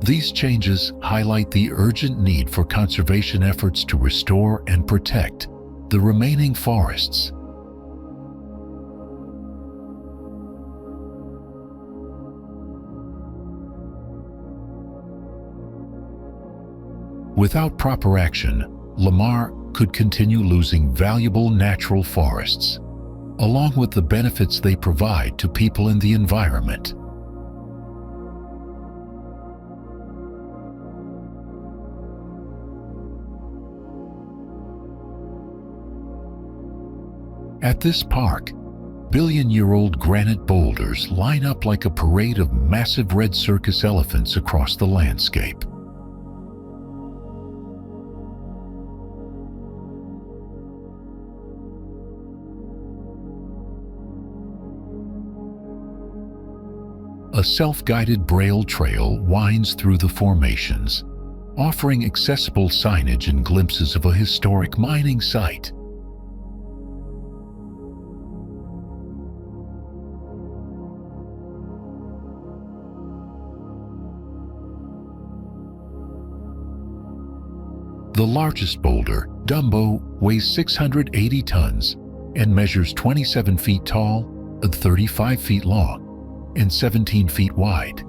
These changes highlight the urgent need for conservation efforts to restore and protect the remaining forests. Without proper action, Lamar could continue losing valuable natural forests, along with the benefits they provide to people and the environment. At this park, billion-year-old granite boulders line up like a parade of massive red circus elephants across the landscape. A self-guided braille trail winds through the formations, offering accessible signage and glimpses of a historic mining site. The largest boulder, Dumbo, weighs 680 tons and measures 27 feet tall, 35 feet long, and 17 feet wide.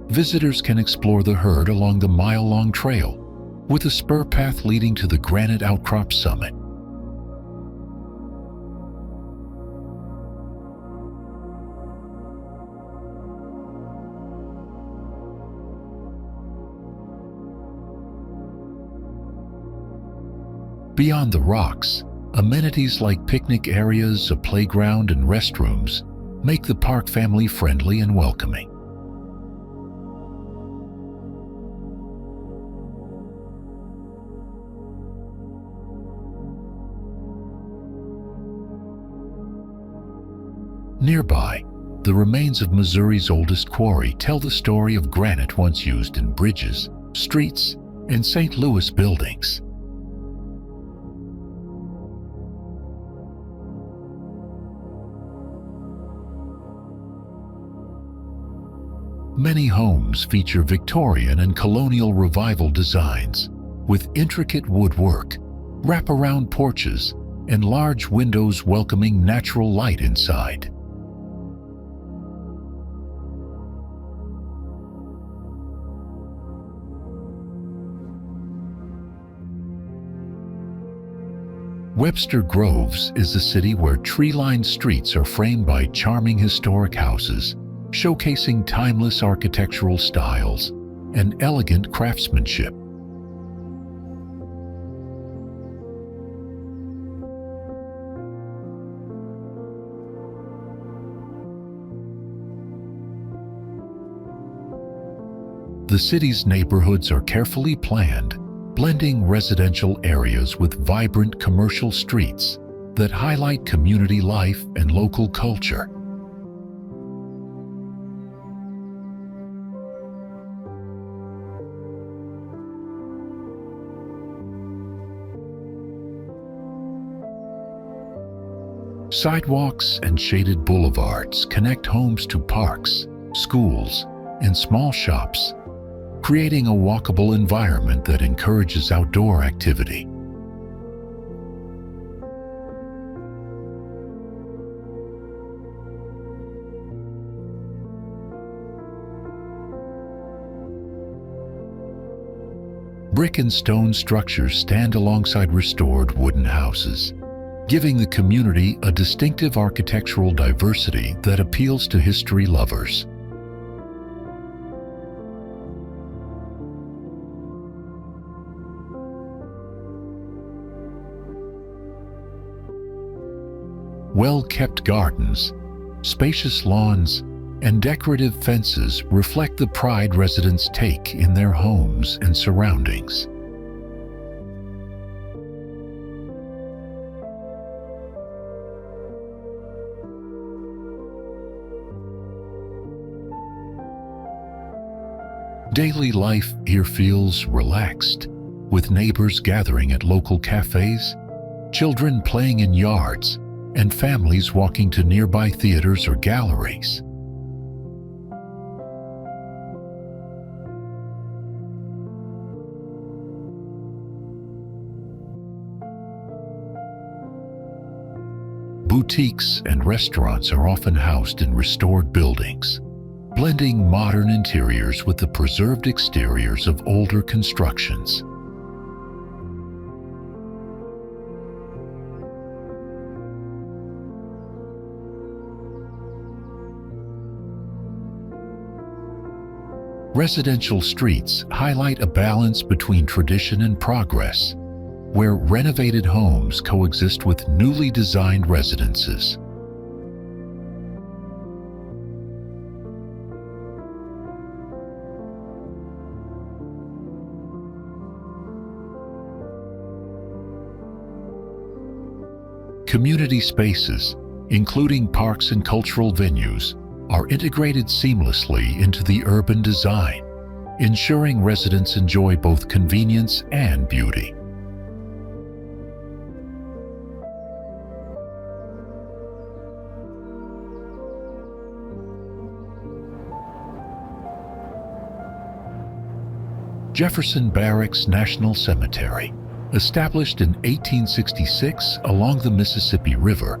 Visitors can explore the herd along the mile-long trail, with a spur path leading to the granite outcrop summit. Beyond the rocks, amenities like picnic areas, a playground, and restrooms make the park family-friendly and welcoming. Nearby, the remains of Missouri's oldest quarry tell the story of granite once used in bridges, streets, and St. Louis buildings. Many homes feature Victorian and colonial revival designs, with intricate woodwork, wraparound porches, and large windows welcoming natural light inside. Webster Groves is a city where tree-lined streets are framed by charming historic houses, showcasing timeless architectural styles and elegant craftsmanship. The city's neighborhoods are carefully planned, blending residential areas with vibrant commercial streets that highlight community life and local culture. Sidewalks and shaded boulevards connect homes to parks, schools, and small shops, creating a walkable environment that encourages outdoor activity. Brick and stone structures stand alongside restored wooden houses, giving the community a distinctive architectural diversity that appeals to history lovers. Well-kept gardens, spacious lawns, and decorative fences reflect the pride residents take in their homes and surroundings. Daily life here feels relaxed, with neighbors gathering at local cafes, children playing in yards, and families walking to nearby theaters or galleries. Boutiques and restaurants are often housed in restored buildings, blending modern interiors with the preserved exteriors of older constructions. Residential streets highlight a balance between tradition and progress, where renovated homes coexist with newly designed residences. Community spaces, including parks and cultural venues, are integrated seamlessly into the urban design, ensuring residents enjoy both convenience and beauty. Jefferson Barracks National Cemetery, established in 1866 along the Mississippi River,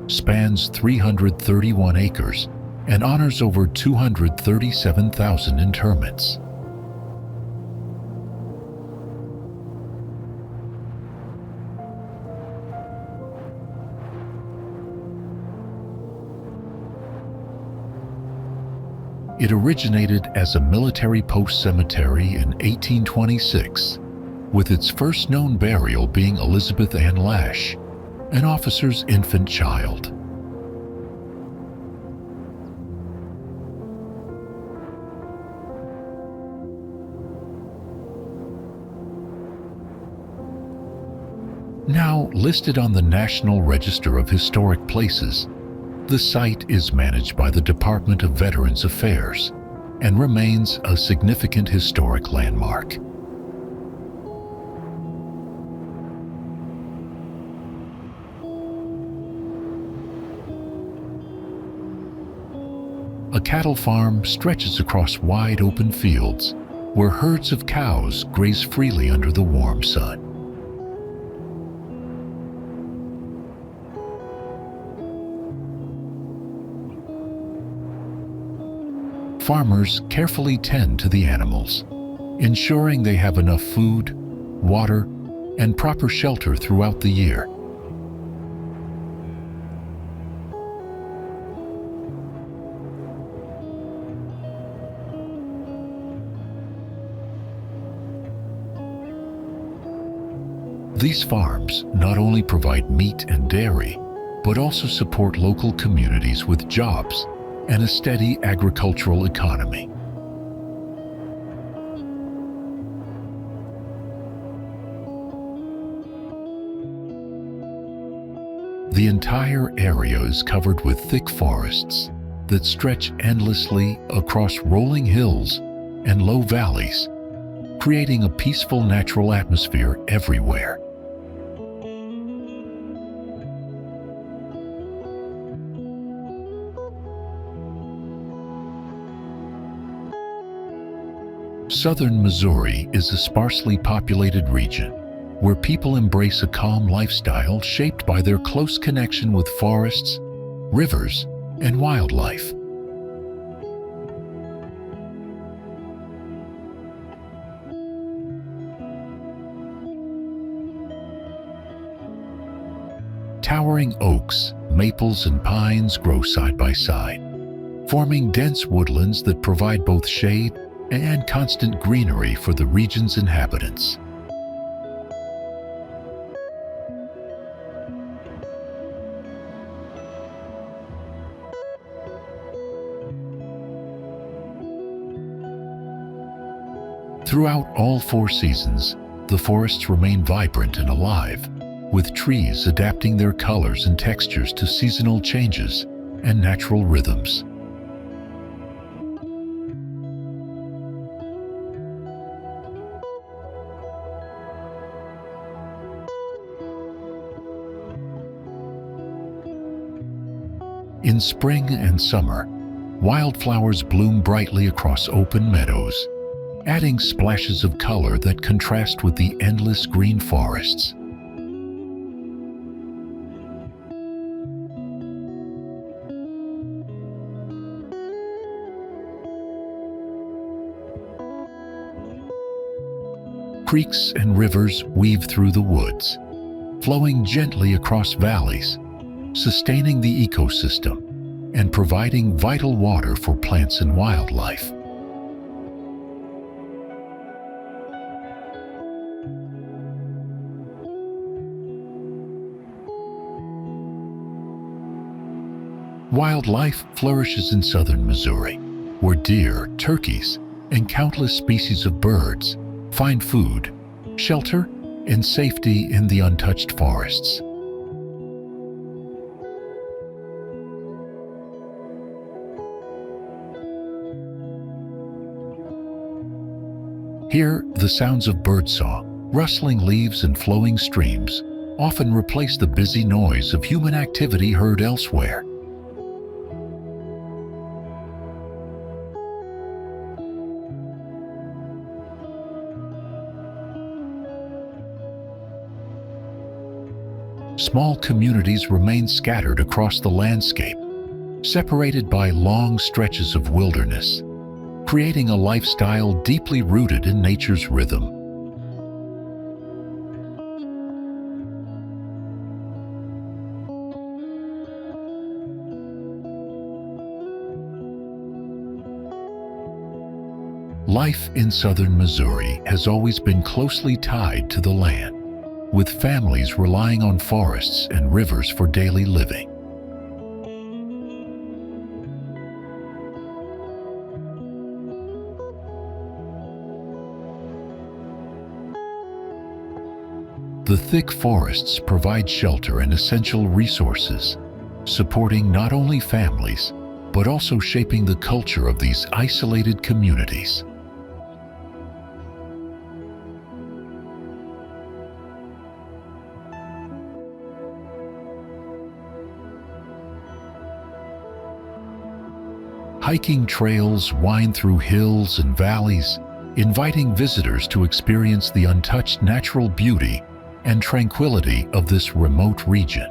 spans 331 acres and honors over 237,000 interments. It originated as a military post cemetery in 1826, with its first known burial being Elizabeth Ann Lash, an officer's infant child. Now listed on the National Register of Historic Places, the site is managed by the Department of Veterans Affairs and remains a significant historic landmark. A cattle farm stretches across wide open fields where herds of cows graze freely under the warm sun. Farmers carefully tend to the animals, ensuring they have enough food, water, and proper shelter throughout the year. These farms not only provide meat and dairy, but also support local communities with jobs and a steady agricultural economy. The entire area is covered with thick forests that stretch endlessly across rolling hills and low valleys, creating a peaceful natural atmosphere everywhere. Southern Missouri is a sparsely populated region where people embrace a calm lifestyle shaped by their close connection with forests, rivers, and wildlife. Towering oaks, maples, and pines grow side by side, forming dense woodlands that provide both shade and constant greenery for the region's inhabitants. Throughout all 4 seasons, the forests remain vibrant and alive, with trees adapting their colors and textures to seasonal changes and natural rhythms. In spring and summer, wildflowers bloom brightly across open meadows, adding splashes of color that contrast with the endless green forests. Creeks and rivers weave through the woods, flowing gently across valleys, sustaining the ecosystem and providing vital water for plants and wildlife. Wildlife flourishes in southern Missouri, where deer, turkeys, and countless species of birds find food, shelter, and safety in the untouched forests. Here, the sounds of birdsong, rustling leaves and flowing streams often replace the busy noise of human activity heard elsewhere. Small communities remain scattered across the landscape, separated by long stretches of wilderness, creating a lifestyle deeply rooted in nature's rhythm. Life in southern Missouri has always been closely tied to the land, with families relying on forests and rivers for daily living. The thick forests provide shelter and essential resources, supporting not only families, but also shaping the culture of these isolated communities. Hiking trails wind through hills and valleys, inviting visitors to experience the untouched natural beauty and tranquility of this remote region.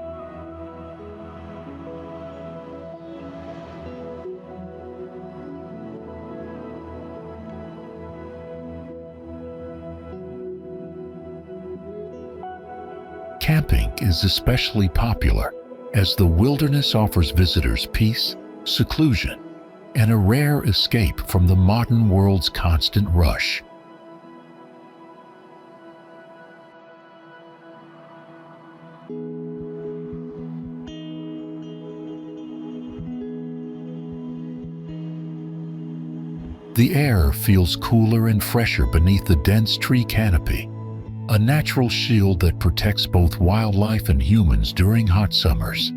Camping is especially popular as the wilderness offers visitors peace, seclusion, and a rare escape from the modern world's constant rush. The air feels cooler and fresher beneath the dense tree canopy, a natural shield that protects both wildlife and humans during hot summers.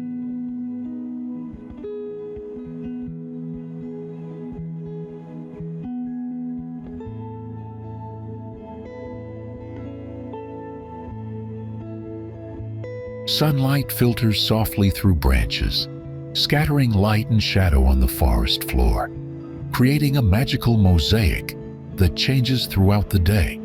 Sunlight filters softly through branches, scattering light and shadow on the forest floor, creating a magical mosaic that changes throughout the day.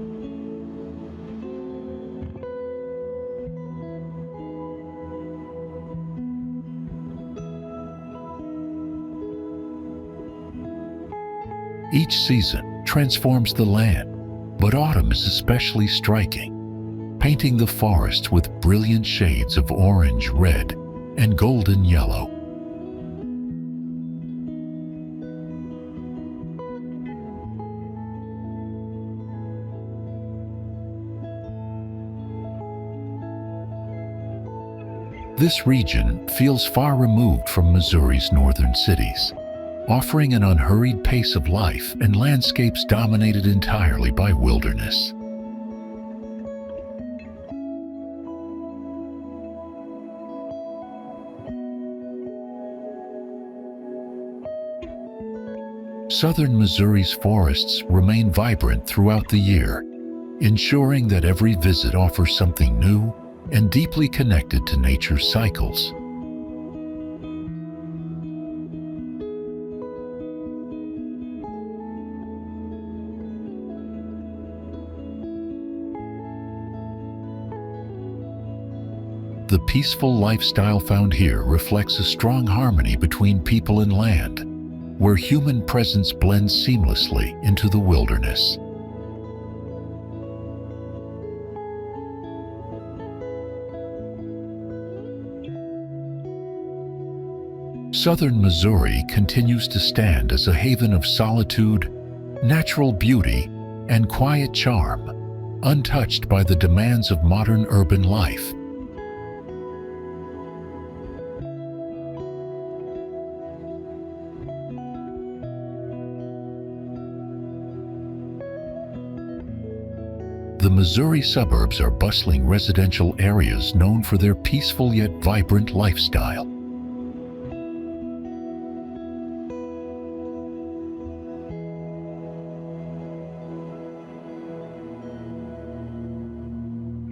Each season transforms the land, but autumn is especially striking, painting the forests with brilliant shades of orange, red, and golden yellow. This region feels far removed from Missouri's northern cities, offering an unhurried pace of life and landscapes dominated entirely by wilderness. Southern Missouri's forests remain vibrant throughout the year, ensuring that every visit offers something new and deeply connected to nature's cycles. The peaceful lifestyle found here reflects a strong harmony between people and land, where human presence blends seamlessly into the wilderness. Southern Missouri continues to stand as a haven of solitude, natural beauty, and quiet charm, untouched by the demands of modern urban life. The Missouri suburbs are bustling residential areas known for their peaceful yet vibrant lifestyle.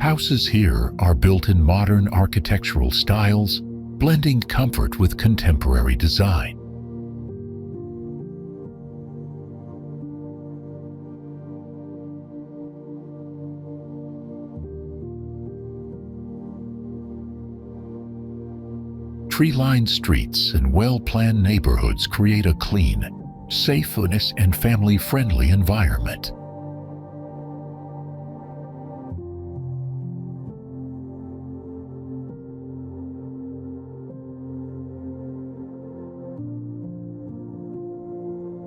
Houses here are built in modern architectural styles, blending comfort with contemporary design. Tree-lined streets and well-planned neighborhoods create a clean, safe, and family-friendly environment.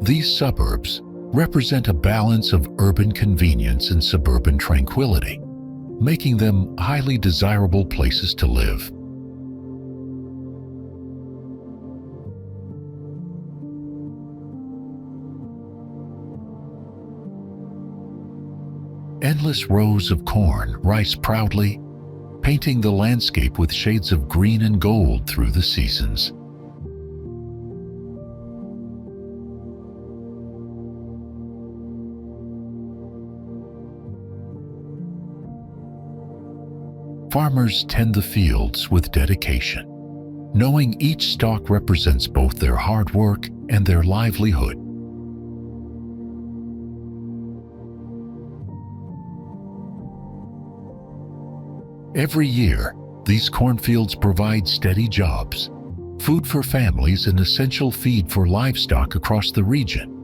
These suburbs represent a balance of urban convenience and suburban tranquility, making them highly desirable places to live. Endless rows of corn rise proudly, painting the landscape with shades of green and gold through the seasons. Farmers tend the fields with dedication, knowing each stalk represents both their hard work and their livelihood. Every year, these cornfields provide steady jobs, food for families, and essential feed for livestock across the region.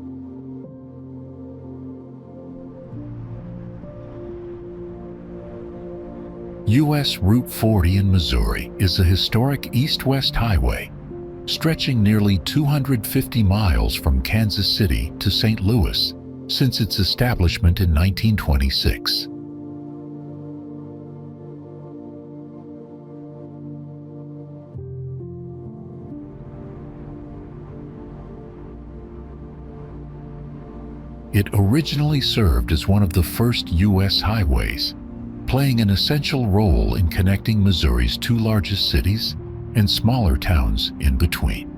U.S. Route 40 in Missouri is a historic east-west highway stretching nearly 250 miles from Kansas City to St. Louis since its establishment in 1926. It originally served as one of the first U.S. highways, playing an essential role in connecting Missouri's two largest cities and smaller towns in between.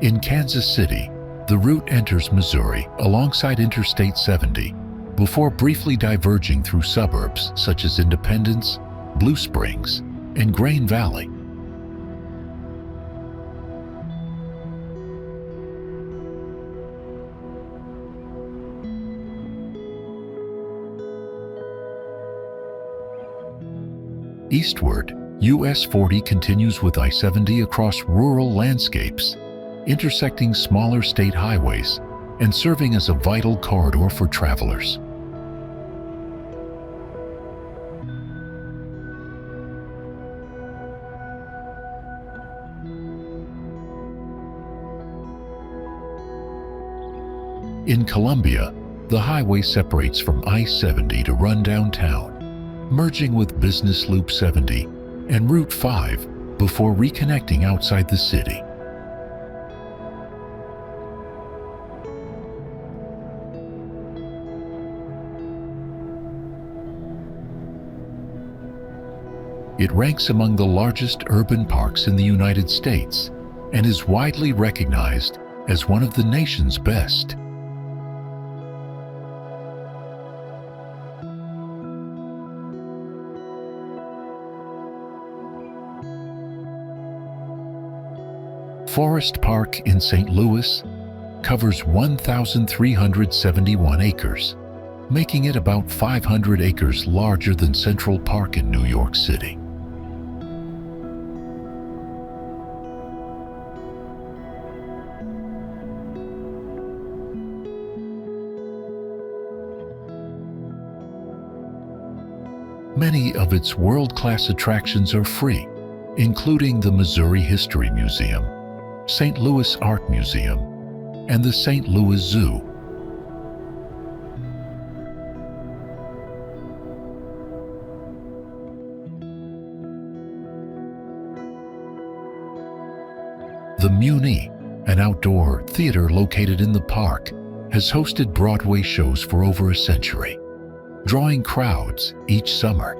In Kansas City, the route enters Missouri alongside Interstate 70 before briefly diverging through suburbs such as Independence, Blue Springs, and Grain Valley. Eastward, US 40 continues with I-70 across rural landscapes, intersecting smaller state highways and serving as a vital corridor for travelers. In Columbia, the highway separates from I-70 to run downtown, merging with Business Loop 70 and Route 5 before reconnecting outside the city. It ranks among the largest urban parks in the United States and is widely recognized as one of the nation's best. Forest Park in St. Louis covers 1,371 acres, making it about 500 acres larger than Central Park in New York City. Many of its world-class attractions are free, including the Missouri History Museum, St. Louis Art Museum, and the St. Louis Zoo. The Muni, an outdoor theater located in the park, has hosted Broadway shows for over a century, drawing crowds each summer.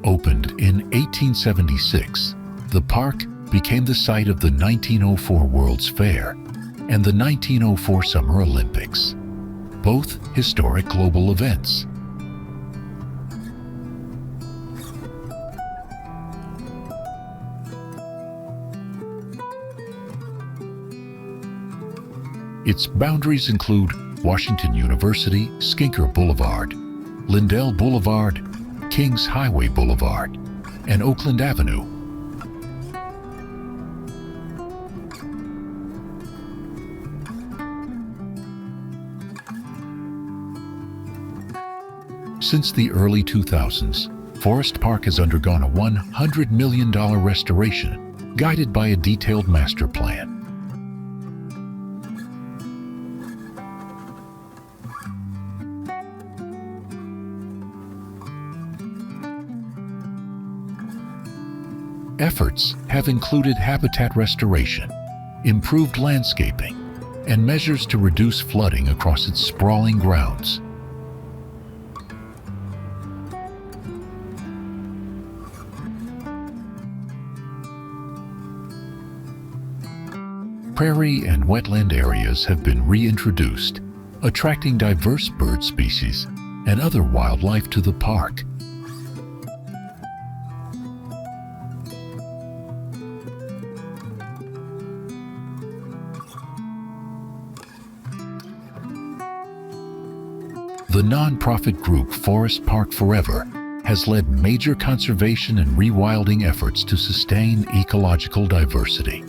Opened in 1876, the park became the site of the 1904 World's Fair and the 1904 Summer Olympics, both historic global events. Its boundaries include Washington University, Skinker Boulevard, Lindell Boulevard, Kings Highway Boulevard, and Oakland Avenue. Since the early 2000s, Forest Park has undergone a $100 million restoration, guided by a detailed master plan. Efforts have included habitat restoration, improved landscaping, and measures to reduce flooding across its sprawling grounds. Prairie and wetland areas have been reintroduced, attracting diverse bird species and other wildlife to the park. The nonprofit group Forest Park Forever has led major conservation and rewilding efforts to sustain ecological diversity.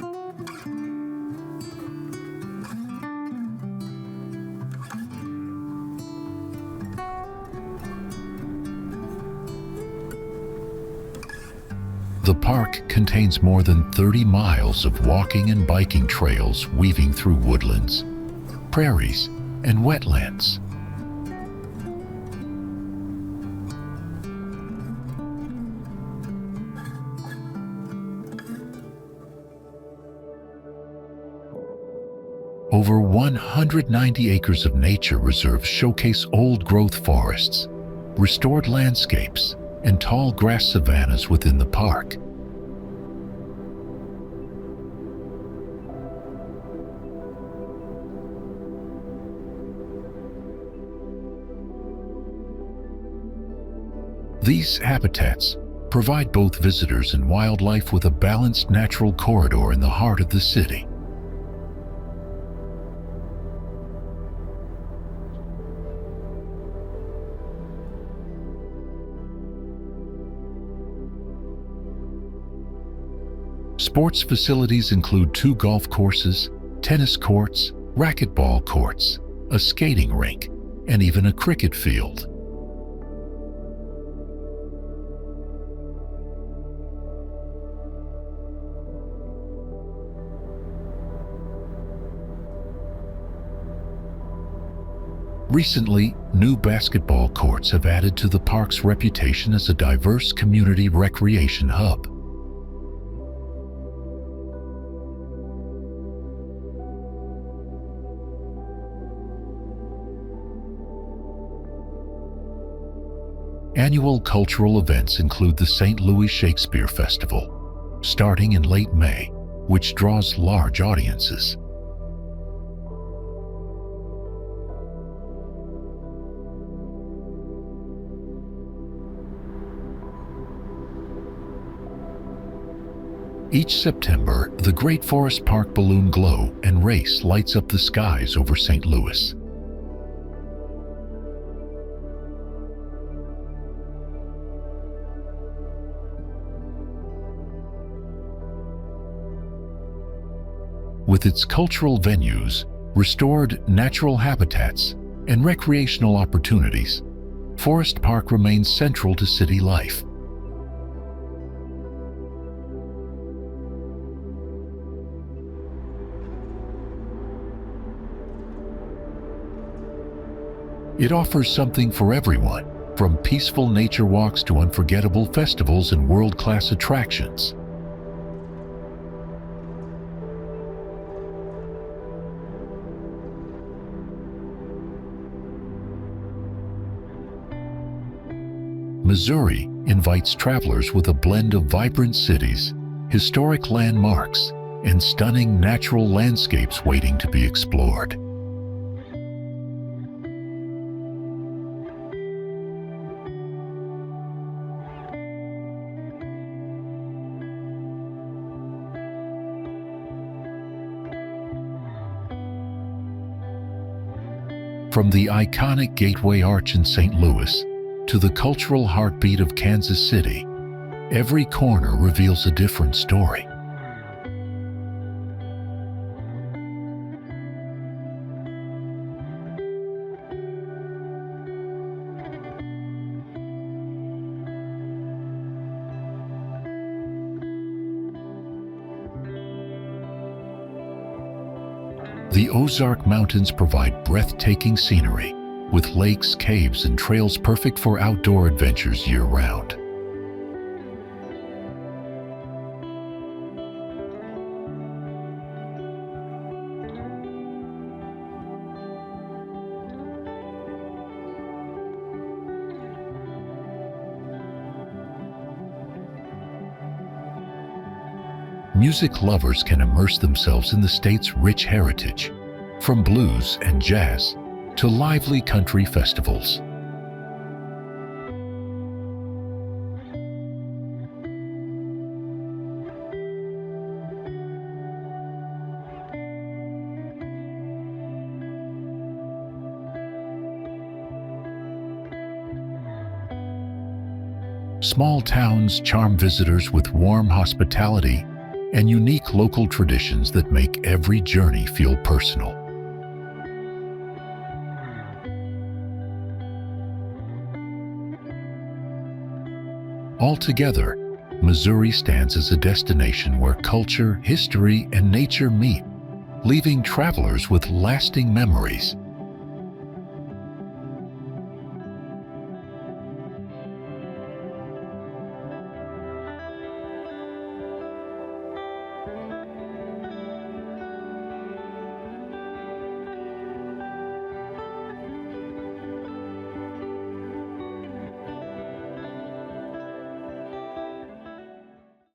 The park contains more than 30 miles of walking and biking trails weaving through woodlands, prairies, and wetlands. Over 190 acres of nature reserves showcase old-growth forests, restored landscapes, and tall grass savannas within the park. These habitats provide both visitors and wildlife with a balanced natural corridor in the heart of the city. Sports facilities include 2 golf courses, tennis courts, racquetball courts, a skating rink, and even a cricket field. Recently, new basketball courts have added to the park's reputation as a diverse community recreation hub. Annual cultural events include the St. Louis Shakespeare Festival, starting in late May, which draws large audiences. Each September, the Great Forest Park Balloon Glow and Race lights up the skies over St. Louis. With its cultural venues, restored natural habitats, and recreational opportunities, Forest Park remains central to city life. It offers something for everyone, from peaceful nature walks to unforgettable festivals and world-class attractions. Missouri invites travelers with a blend of vibrant cities, historic landmarks, and stunning natural landscapes waiting to be explored. From the iconic Gateway Arch in St. Louis to the cultural heartbeat of Kansas City, every corner reveals a different story. The Ozark Mountains provide breathtaking scenery, with lakes, caves, and trails perfect for outdoor adventures year-round. Music lovers can immerse themselves in the state's rich heritage, from blues and jazz to lively country festivals. Small towns charm visitors with warm hospitality and unique local traditions that make every journey feel personal. Altogether, Missouri stands as a destination where culture, history, and nature meet, leaving travelers with lasting memories